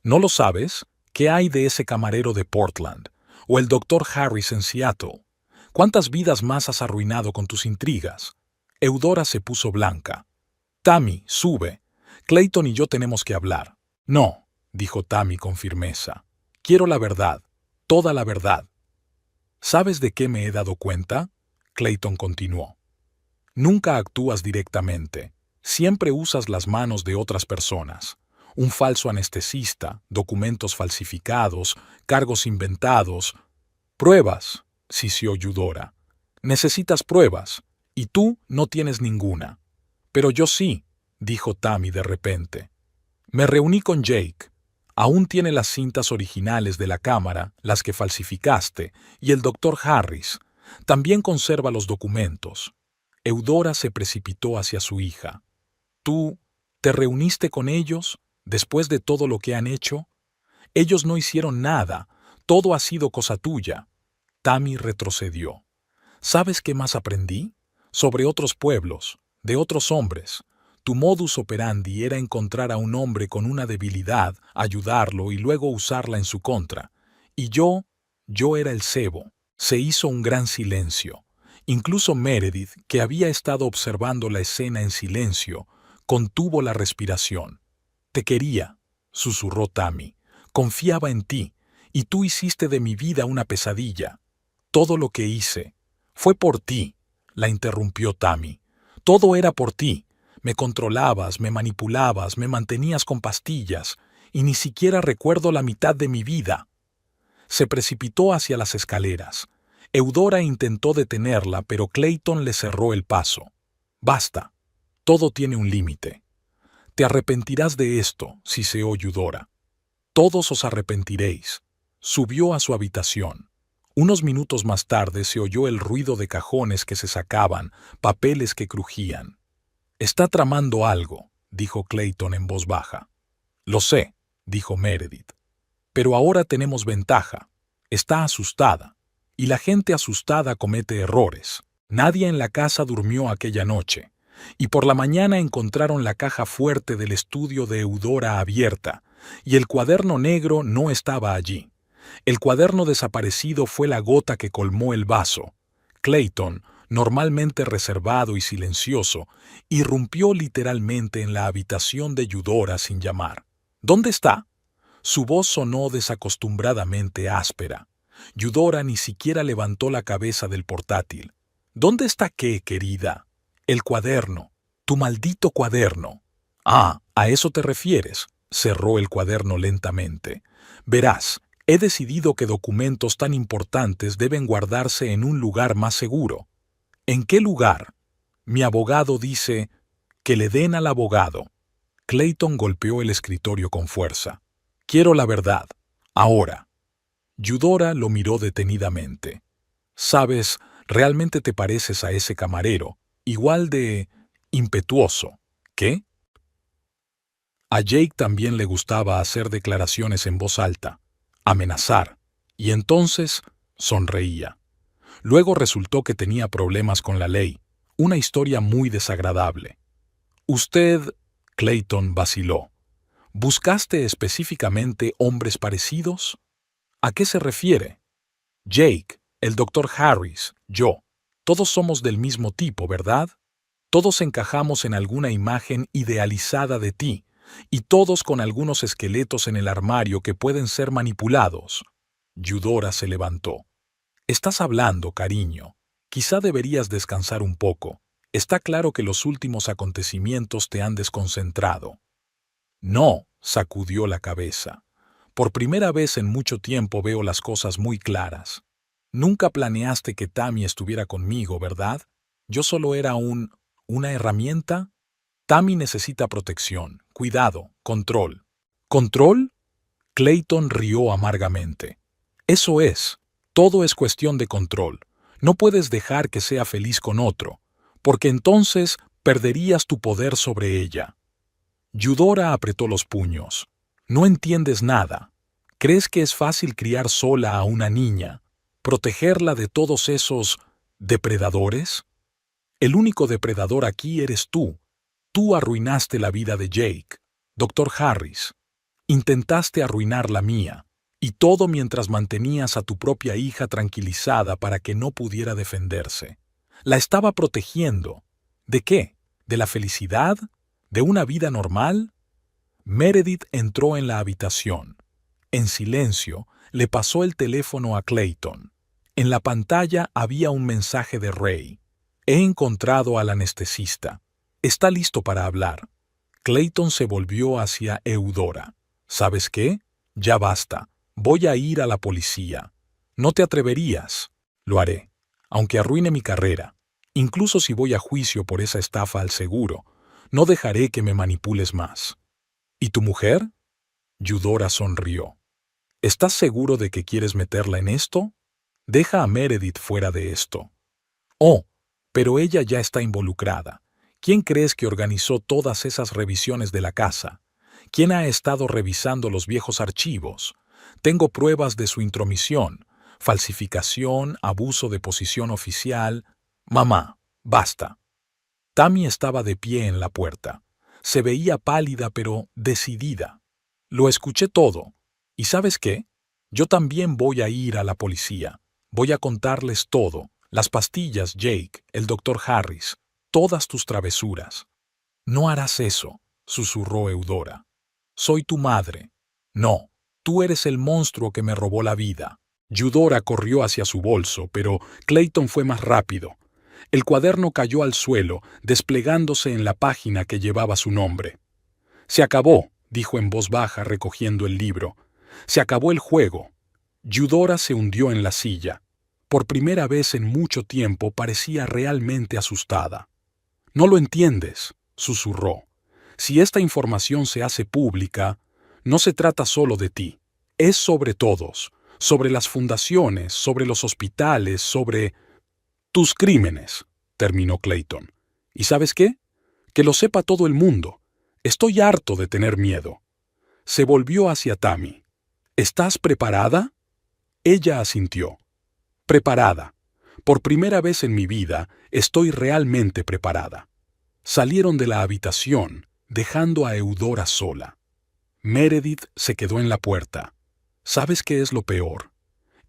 ¿No lo sabes? ¿Qué hay de ese camarero de Portland? ¿O el doctor Harris en Seattle? ¿Cuántas vidas más has arruinado con tus intrigas?». Eudora se puso blanca. «Tammy, sube. Clayton y yo tenemos que hablar». «No», dijo Tammy con firmeza. «Quiero la verdad, toda la verdad». «¿Sabes de qué me he dado cuenta?», Clayton continuó. «Nunca actúas directamente. Siempre usas las manos de otras personas. Un falso anestesista, documentos falsificados, cargos inventados». «Pruebas», sisió Eudora. «Necesitas pruebas, y tú no tienes ninguna». «Pero yo sí», dijo Tammy de repente. «Me reuní con Jake. Aún tiene las cintas originales de la cámara, las que falsificaste, y el doctor Harris. También conserva los documentos». Eudora se precipitó hacia su hija. «¿Tú te reuniste con ellos después de todo lo que han hecho? Ellos no hicieron nada. Todo ha sido cosa tuya». Tammy retrocedió. «¿Sabes qué más aprendí? Sobre otros pueblos, de otros hombres. Tu modus operandi era encontrar a un hombre con una debilidad, ayudarlo y luego usarla en su contra. Y yo era el cebo». Se hizo un gran silencio. Incluso Meredith, que había estado observando la escena en silencio, contuvo la respiración. «Te quería», susurró Tammy. «Confiaba en ti, y tú hiciste de mi vida una pesadilla». «Todo lo que hice fue por ti», la interrumpió Tammy. «Todo era por ti. Me controlabas, me manipulabas, me mantenías con pastillas, y ni siquiera recuerdo la mitad de mi vida». Se precipitó hacia las escaleras. Eudora intentó detenerla, pero Clayton le cerró el paso. «Basta. Todo tiene un límite». «Te arrepentirás de esto», siseó Eudora. Todos os arrepentiréis. Subió a su habitación. Unos minutos más tarde se oyó el ruido de cajones que se sacaban, papeles que crujían. «Está tramando algo», dijo Clayton en voz baja. «Lo sé», dijo Meredith. «Pero ahora tenemos ventaja. Está asustada. Y la gente asustada comete errores. Nadie en la casa durmió aquella noche. Y por la mañana encontraron la caja fuerte del estudio de Eudora abierta, y el cuaderno negro no estaba allí. El cuaderno desaparecido fue la gota que colmó el vaso. Clayton, normalmente reservado y silencioso, irrumpió literalmente en la habitación de Eudora sin llamar. «¿Dónde está?». Su voz sonó desacostumbradamente áspera. Eudora ni siquiera levantó la cabeza del portátil. «¿Dónde está qué, querida?». «El cuaderno. Tu maldito cuaderno». «Ah, ¿a eso te refieres?». Cerró el cuaderno lentamente. «Verás, he decidido que documentos tan importantes deben guardarse en un lugar más seguro». «¿En qué lugar?». «Mi abogado dice que le den al abogado». Clayton golpeó el escritorio con fuerza. «Quiero la verdad. Ahora». Eudora lo miró detenidamente. «Sabes, realmente te pareces a ese camarero, igual de impetuoso». «¿Qué?». A Jake también le gustaba hacer declaraciones en voz alta, amenazar, y entonces sonreía. Luego resultó que tenía problemas con la ley, una historia muy desagradable. «Usted», Clayton vaciló, «¿buscaste específicamente hombres parecidos?». «¿A qué se refiere?». «Jake, el doctor Harris, yo. Todos somos del mismo tipo, ¿verdad? Todos encajamos en alguna imagen idealizada de ti, y todos con algunos esqueletos en el armario que pueden ser manipulados». Eudora se levantó. «Estás hablando, cariño. Quizá deberías descansar un poco. Está claro que los últimos acontecimientos te han desconcentrado». «No», sacudió la cabeza. «Por primera vez en mucho tiempo veo las cosas muy claras. Nunca planeaste que Tammy estuviera conmigo, ¿verdad? Yo solo era una herramienta. Tammy necesita protección, cuidado, control». «¿Control?». Clayton rió amargamente. «Eso es. Todo es cuestión de control. No puedes dejar que sea feliz con otro, porque entonces perderías tu poder sobre ella». Eudora apretó los puños. «No entiendes nada. ¿Crees que es fácil criar sola a una niña, protegerla de todos esos depredadores? El único depredador aquí eres tú. Tú arruinaste la vida de Jake, doctor Harris. Intentaste arruinar la mía, y todo mientras mantenías a tu propia hija tranquilizada para que no pudiera defenderse. La estaba protegiendo. ¿De qué? ¿De la felicidad? ¿De una vida normal?». Meredith entró en la habitación. En silencio, le pasó el teléfono a Clayton. En la pantalla había un mensaje de Ray. «He encontrado al anestesista. Está listo para hablar». Clayton se volvió hacia Eudora. «¿Sabes qué? Ya basta. Voy a ir a la policía». «No te atreverías». «Lo haré, aunque arruine mi carrera. Incluso si voy a juicio por esa estafa al seguro, no dejaré que me manipules más». «¿Y tu mujer?». Eudora sonrió. «¿Estás seguro de que quieres meterla en esto? Deja a Meredith fuera de esto». «Oh, pero ella ya está involucrada. ¿Quién crees que organizó todas esas revisiones de la casa? ¿Quién ha estado revisando los viejos archivos? Tengo pruebas de su intromisión, falsificación, abuso de posición oficial». «Mamá, basta». Tammy estaba de pie en la puerta. Se veía pálida pero decidida. «Lo escuché todo. ¿Y sabes qué? Yo también voy a ir a la policía. Voy a contarles todo. Las pastillas, Jake, el doctor Harris, todas tus travesuras». «No harás eso», susurró Eudora. «Soy tu madre». «No, tú eres el monstruo que me robó la vida». Eudora corrió hacia su bolso, pero Clayton fue más rápido. El cuaderno cayó al suelo, desplegándose en la página que llevaba su nombre. «Se acabó», dijo en voz baja recogiendo el libro. «Se acabó el juego». Eudora se hundió en la silla. Por primera vez en mucho tiempo parecía realmente asustada. «No lo entiendes», susurró. «Si esta información se hace pública, no se trata solo de ti. Es sobre todos, sobre las fundaciones, sobre los hospitales, sobre tus crímenes, terminó Clayton. ¿Y sabes qué? Que lo sepa todo el mundo. Estoy harto de tener miedo. Se volvió hacia Tammy. ¿Estás preparada? Ella asintió. Preparada. Por primera vez en mi vida, estoy realmente preparada. Salieron de la habitación, dejando a Eudora sola. Meredith se quedó en la puerta. ¿Sabes qué es lo peor?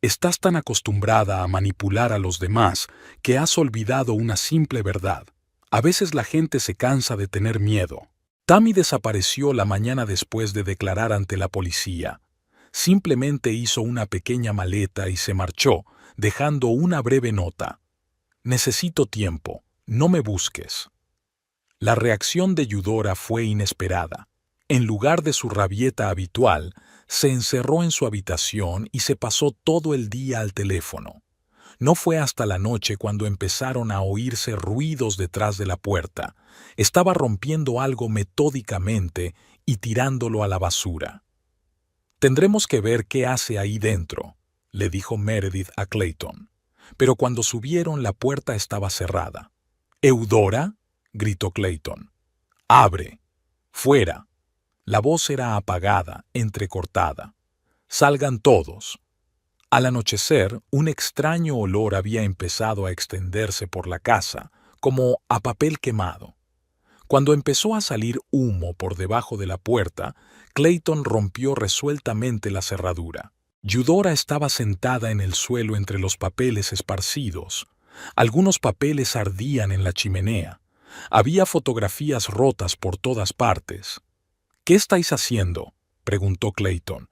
Estás tan acostumbrada a manipular a los demás que has olvidado una simple verdad. A veces la gente se cansa de tener miedo. Tammy desapareció la mañana después de declarar ante la policía. Simplemente hizo una pequeña maleta y se marchó, dejando una breve nota. Necesito tiempo, no me busques. La reacción de Eudora fue inesperada. En lugar de su rabieta habitual, se encerró en su habitación y se pasó todo el día al teléfono. No fue hasta la noche cuando empezaron a oírse ruidos detrás de la puerta. Estaba rompiendo algo metódicamente y tirándolo a la basura. «Tendremos que ver qué hace ahí dentro», le dijo Meredith a Clayton. Pero cuando subieron, la puerta estaba cerrada. «¿Eudora?», gritó Clayton. «Abre. Fuera». La voz era apagada, entrecortada. «Salgan todos». Al anochecer, un extraño olor había empezado a extenderse por la casa, como a papel quemado. Cuando empezó a salir humo por debajo de la puerta, Clayton rompió resueltamente la cerradura. Eudora estaba sentada en el suelo entre los papeles esparcidos. Algunos papeles ardían en la chimenea. Había fotografías rotas por todas partes. «¿Qué estáis haciendo?», preguntó Clayton.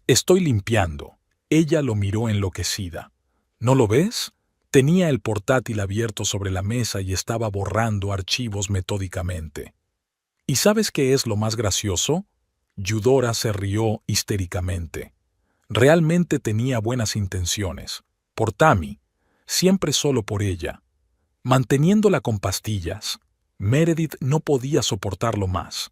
«Estoy limpiando». Ella lo miró enloquecida. «¿No lo ves?». Tenía el portátil abierto sobre la mesa y estaba borrando archivos metódicamente. «¿Y sabes qué es lo más gracioso?». Eudora se rió histéricamente. Realmente tenía buenas intenciones. Por Tammy. Siempre solo por ella. Manteniéndola con pastillas. Meredith no podía soportarlo más.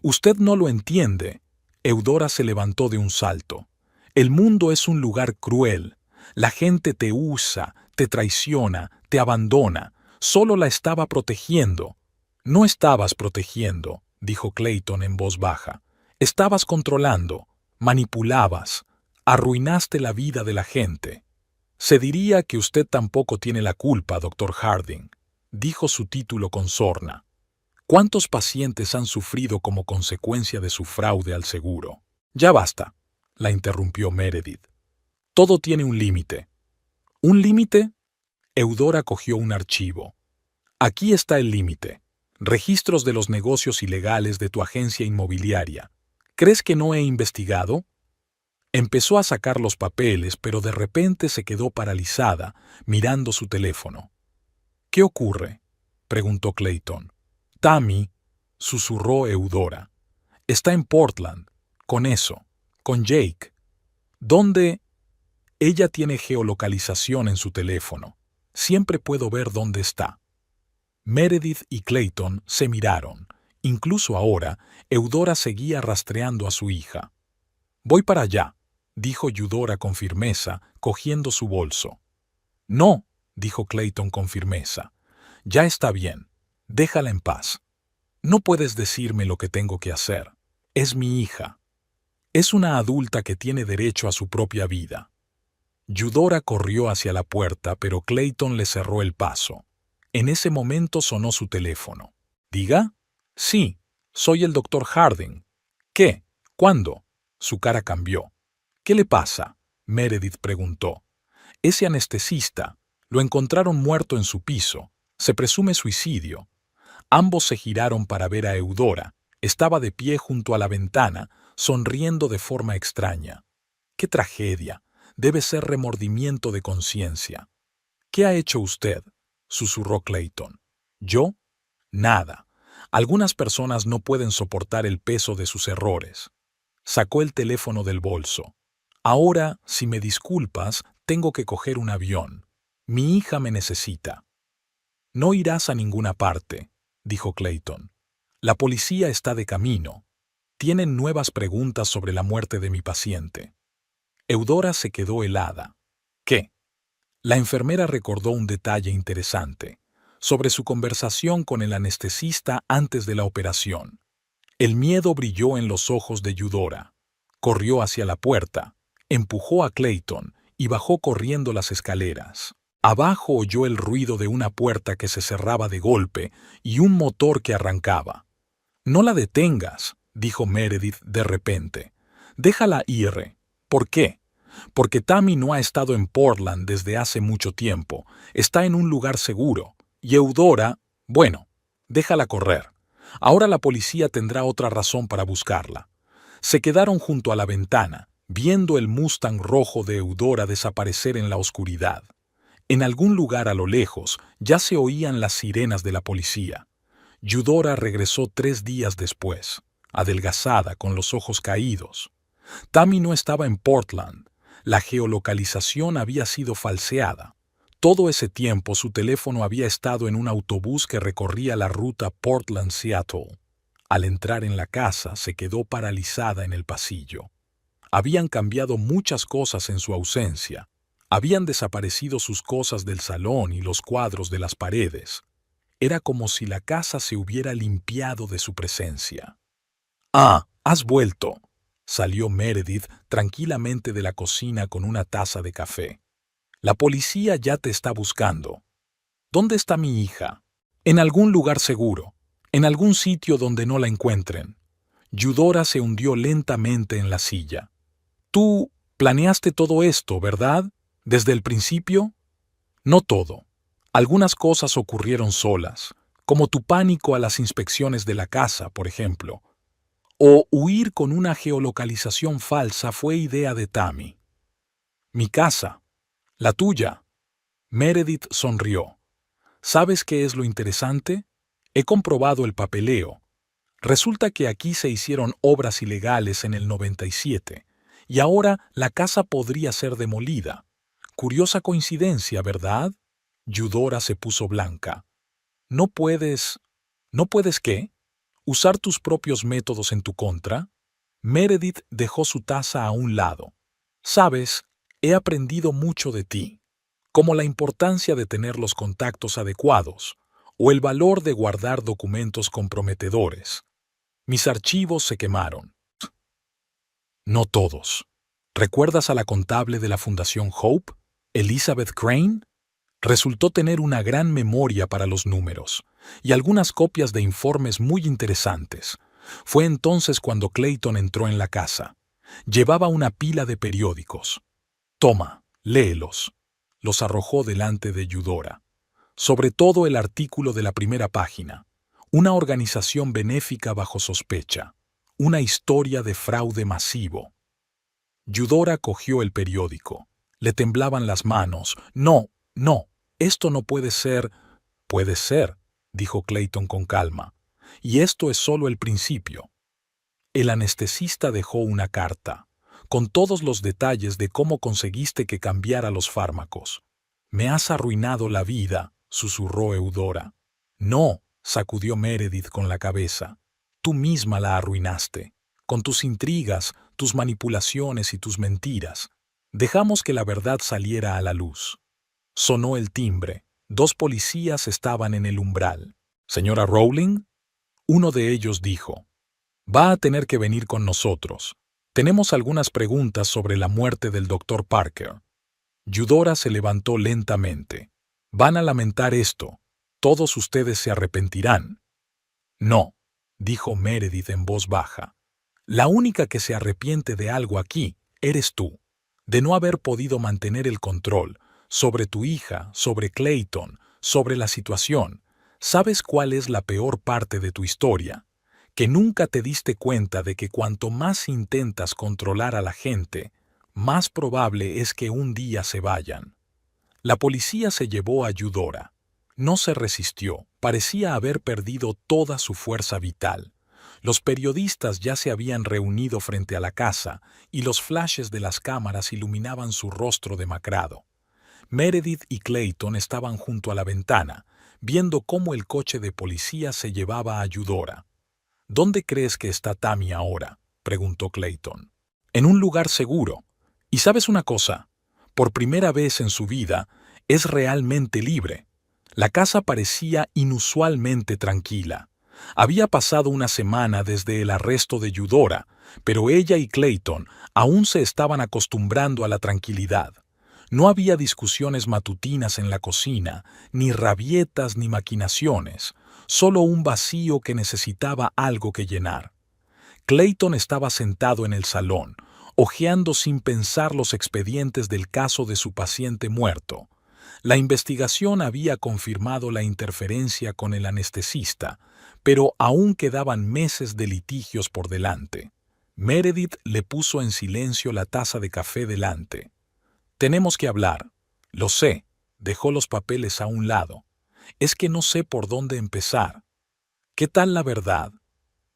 «Usted no lo entiende». Eudora se levantó de un salto. «El mundo es un lugar cruel. La gente te usa, te traiciona, te abandona. Solo la estaba protegiendo». «No estabas protegiendo», dijo Clayton en voz baja. «Estabas controlando, manipulabas, arruinaste la vida de la gente». «Se diría que usted tampoco tiene la culpa, Dr. Harding», dijo su título con sorna. «¿Cuántos pacientes han sufrido como consecuencia de su fraude al seguro?». «Ya basta», la interrumpió Meredith. «Todo tiene un límite». «¿Un límite?». Eudora cogió un archivo. «Aquí está el límite. Registros de los negocios ilegales de tu agencia inmobiliaria. ¿Crees que no he investigado?». Empezó a sacar los papeles, pero de repente se quedó paralizada, mirando su teléfono. «¿Qué ocurre?», preguntó Clayton. «Tammy», susurró Eudora. «Está en Portland, con eso, con Jake». «¿Dónde?». «Ella tiene geolocalización en su teléfono. Siempre puedo ver dónde está». Meredith y Clayton se miraron. Incluso ahora, Eudora seguía rastreando a su hija. «Voy para allá», dijo Eudora con firmeza, cogiendo su bolso. «No», dijo Clayton con firmeza. «Ya está bien. Déjala en paz. No puedes decirme lo que tengo que hacer. Es mi hija. Es una adulta que tiene derecho a su propia vida». Eudora corrió hacia la puerta, pero Clayton le cerró el paso. En ese momento sonó su teléfono. «¿Diga?». «Sí, soy el Dr. Harding». «¿Qué? ¿Cuándo?». Su cara cambió. «¿Qué le pasa?», Meredith preguntó. «Ese anestesista. Lo encontraron muerto en su piso. Se presume suicidio». Ambos se giraron para ver a Eudora. Estaba de pie junto a la ventana, sonriendo de forma extraña. «¡Qué tragedia! Debe ser remordimiento de conciencia». «¿Qué ha hecho usted?», susurró Clayton. «¿Yo? Nada. Algunas personas no pueden soportar el peso de sus errores». Sacó el teléfono del bolso. «Ahora, si me disculpas, tengo que coger un avión. Mi hija me necesita». «No irás a ninguna parte», dijo Clayton. «La policía está de camino». Tienen nuevas preguntas sobre la muerte de mi paciente. Eudora se quedó helada. ¿Qué? La enfermera recordó un detalle interesante sobre su conversación con el anestesista antes de la operación. El miedo brilló en los ojos de Eudora. Corrió hacia la puerta, empujó a Clayton y bajó corriendo las escaleras. Abajo oyó el ruido de una puerta que se cerraba de golpe y un motor que arrancaba. «No la detengas», dijo Meredith de repente. «Déjala ir». «¿Por qué?» «Porque Tammy no ha estado en Portland desde hace mucho tiempo. Está en un lugar seguro. Y Eudora, bueno, déjala correr. Ahora la policía tendrá otra razón para buscarla». Se quedaron junto a la ventana, viendo el Mustang rojo de Eudora desaparecer en la oscuridad. En algún lugar a lo lejos ya se oían las sirenas de la policía. Eudora regresó 3 días después, adelgazada, con los ojos caídos. Tammy no estaba en Portland. La geolocalización había sido falseada. Todo ese tiempo su teléfono había estado en un autobús que recorría la ruta Portland-Seattle. Al entrar en la casa, se quedó paralizada en el pasillo. Habían cambiado muchas cosas en su ausencia. Habían desaparecido sus cosas del salón y los cuadros de las paredes. Era como si la casa se hubiera limpiado de su presencia. «Ah, has vuelto», salió Meredith tranquilamente de la cocina con una taza de café. «La policía ya te está buscando». «¿Dónde está mi hija?» «En algún lugar seguro, en algún sitio donde no la encuentren». Eudora se hundió lentamente en la silla. «Tú planeaste todo esto, ¿verdad? ¿Desde el principio?» «No todo. Algunas cosas ocurrieron solas, como tu pánico a las inspecciones de la casa, por ejemplo. O huir con una geolocalización falsa fue idea de Tammy». «Mi casa. La tuya». Meredith sonrió. «¿Sabes qué es lo interesante? He comprobado el papeleo. Resulta que aquí se hicieron obras ilegales en el 97, y ahora la casa podría ser demolida. Curiosa coincidencia, ¿verdad?» Eudora se puso blanca. ¿No puedes qué? ¿Usar tus propios métodos en tu contra?» Meredith dejó su taza a un lado. «Sabes, he aprendido mucho de ti, como la importancia de tener los contactos adecuados o el valor de guardar documentos comprometedores. Mis archivos se quemaron». «No todos. ¿Recuerdas a la contable de la Fundación Hope, Elizabeth Crane? Resultó tener una gran memoria para los números y algunas copias de informes muy interesantes. Fue entonces cuando Clayton entró en la casa. Llevaba una pila de periódicos. «Toma, léelos». Los arrojó delante de Eudora. Sobre todo el artículo de la primera página. Una organización benéfica bajo sospecha. Una historia de fraude masivo. Eudora cogió el periódico. Le temblaban las manos. «No, no. Esto no puede ser». «Puede ser», dijo Clayton con calma. «Y esto es solo el principio». El anestesista dejó una carta, con todos los detalles de cómo conseguiste que cambiara los fármacos. «Me has arruinado la vida», susurró Eudora. «No», sacudió Meredith con la cabeza. «Tú misma la arruinaste, con tus intrigas, tus manipulaciones y tus mentiras. Dejamos que la verdad saliera a la luz». Sonó el timbre. 2 policías estaban en el umbral. «¿Señora Rowling?» Uno de ellos dijo. «Va a tener que venir con nosotros. Tenemos algunas preguntas sobre la muerte del Dr. Parker». Eudora se levantó lentamente. «Van a lamentar esto. Todos ustedes se arrepentirán». «No», dijo Meredith en voz baja. «La única que se arrepiente de algo aquí eres tú, de no haber podido mantener el control sobre tu hija, sobre Clayton, sobre la situación. ¿Sabes cuál es la peor parte de tu historia? Que nunca te diste cuenta de que cuanto más intentas controlar a la gente, más probable es que un día se vayan». La policía se llevó a Eudora. No se resistió, parecía haber perdido toda su fuerza vital. Los periodistas ya se habían reunido frente a la casa y los flashes de las cámaras iluminaban su rostro demacrado. Meredith y Clayton estaban junto a la ventana, viendo cómo el coche de policía se llevaba a Eudora. ¿Dónde crees que está Tammy ahora?, preguntó Clayton. En un lugar seguro. Y ¿sabes una cosa? Por primera vez en su vida, es realmente libre. La casa parecía inusualmente tranquila. Había pasado una semana desde el arresto de Eudora, pero ella y Clayton aún se estaban acostumbrando a la tranquilidad. No había discusiones matutinas en la cocina, ni rabietas ni maquinaciones, solo un vacío que necesitaba algo que llenar. Clayton estaba sentado en el salón, hojeando sin pensar los expedientes del caso de su paciente muerto. La investigación había confirmado la interferencia con el anestesista, pero aún quedaban meses de litigios por delante. Meredith le puso en silencio la taza de café delante. Tenemos que hablar. Lo sé. Dejó los papeles a un lado. Es que no sé por dónde empezar. ¿Qué tal la verdad?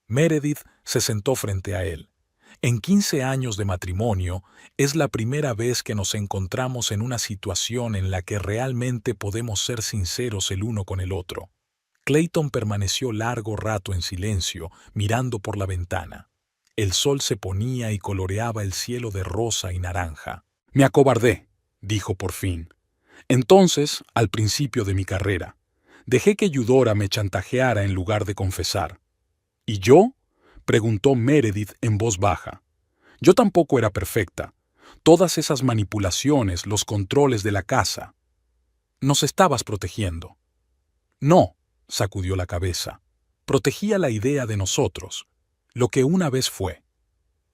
Meredith se sentó frente a él. En 15 años de matrimonio, es la primera vez que nos encontramos en una situación en la que realmente podemos ser sinceros el uno con el otro. Clayton permaneció largo rato en silencio, mirando por la ventana. El sol se ponía y coloreaba el cielo de rosa y naranja. Me acobardé, dijo por fin. Entonces, al principio de mi carrera, dejé que Eudora me chantajeara en lugar de confesar. ¿Y yo?, preguntó Meredith en voz baja. Yo tampoco era perfecta. Todas esas manipulaciones, los controles de la casa. Nos estabas protegiendo. No, sacudió la cabeza. Protegía la idea de nosotros, lo que una vez fue.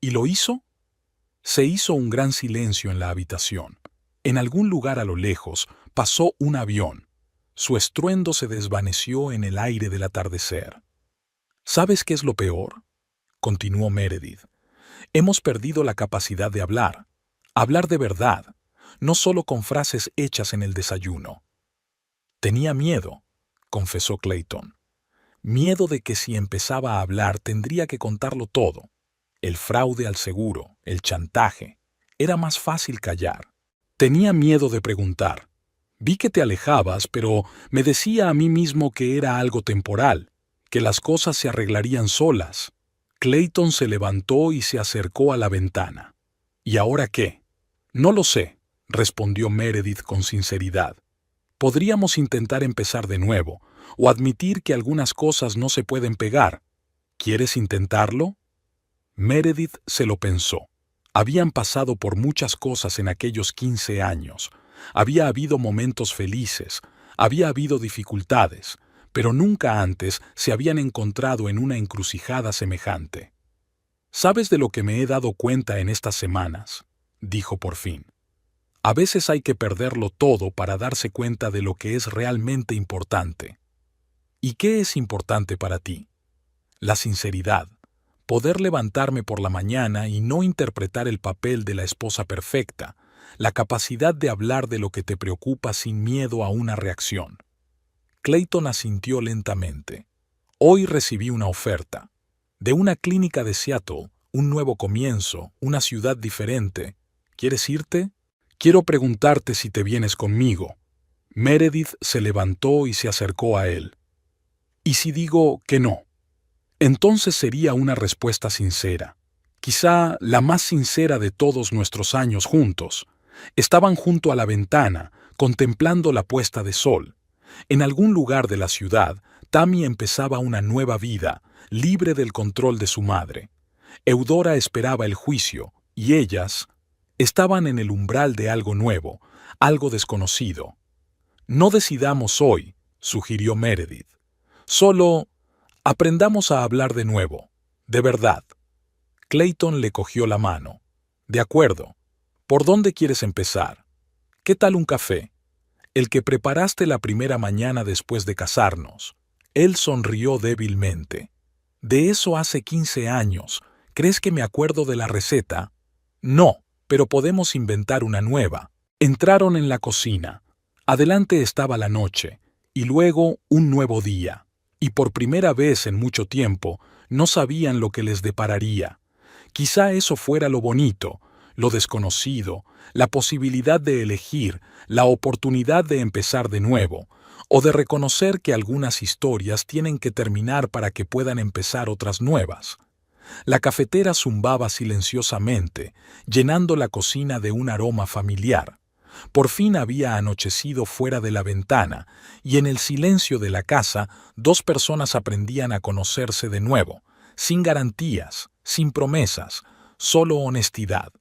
¿Y lo hizo? Se hizo un gran silencio en la habitación. En algún lugar a lo lejos pasó un avión. Su estruendo se desvaneció en el aire del atardecer. ¿Sabes qué es lo peor?, continuó Meredith. Hemos perdido la capacidad de hablar de verdad, no solo con frases hechas en el desayuno. Tenía miedo, confesó Clayton. Miedo de que si empezaba a hablar tendría que contarlo todo. El fraude al seguro, el chantaje. Era más fácil callar. Tenía miedo de preguntar. Vi que te alejabas, pero me decía a mí mismo que era algo temporal, que las cosas se arreglarían solas. Clayton se levantó y se acercó a la ventana. ¿Y ahora qué? No lo sé, respondió Meredith con sinceridad. Podríamos intentar empezar de nuevo, o admitir que algunas cosas no se pueden pegar. ¿Quieres intentarlo? Meredith se lo pensó. Habían pasado por muchas cosas en aquellos 15 años. Había habido momentos felices, había habido dificultades, pero nunca antes se habían encontrado en una encrucijada semejante. ¿Sabes de lo que me he dado cuenta en estas semanas?, dijo por fin. A veces hay que perderlo todo para darse cuenta de lo que es realmente importante. ¿Y qué es importante para ti? La sinceridad. Poder levantarme por la mañana y no interpretar el papel de la esposa perfecta, la capacidad de hablar de lo que te preocupa sin miedo a una reacción. Clayton asintió lentamente. Hoy recibí una oferta. De una clínica de Seattle, un nuevo comienzo, una ciudad diferente. ¿Quieres irte? Quiero preguntarte si te vienes conmigo. Meredith se levantó y se acercó a él. ¿Y si digo que no? Entonces sería una respuesta sincera, quizá la más sincera de todos nuestros años juntos. Estaban junto a la ventana, contemplando la puesta de sol. En algún lugar de la ciudad, Tammy empezaba una nueva vida, libre del control de su madre. Eudora esperaba el juicio, y ellas estaban en el umbral de algo nuevo, algo desconocido. No decidamos hoy, sugirió Meredith. Solo aprendamos a hablar de nuevo, de verdad. Clayton le cogió la mano. De acuerdo. ¿Por dónde quieres empezar? ¿Qué tal un café? El que preparaste la primera mañana después de casarnos. Él sonrió débilmente. De eso hace 15 años. ¿Crees que me acuerdo de la receta? No, pero podemos inventar una nueva. Entraron en la cocina. Adelante estaba la noche, y luego un nuevo día. Y por primera vez en mucho tiempo, no sabían lo que les depararía. Quizá eso fuera lo bonito, lo desconocido, la posibilidad de elegir, la oportunidad de empezar de nuevo, o de reconocer que algunas historias tienen que terminar para que puedan empezar otras nuevas. La cafetera zumbaba silenciosamente, llenando la cocina de un aroma familiar. Por fin había anochecido fuera de la ventana, y en el silencio de la casa, dos personas aprendían a conocerse de nuevo, sin garantías, sin promesas, solo honestidad.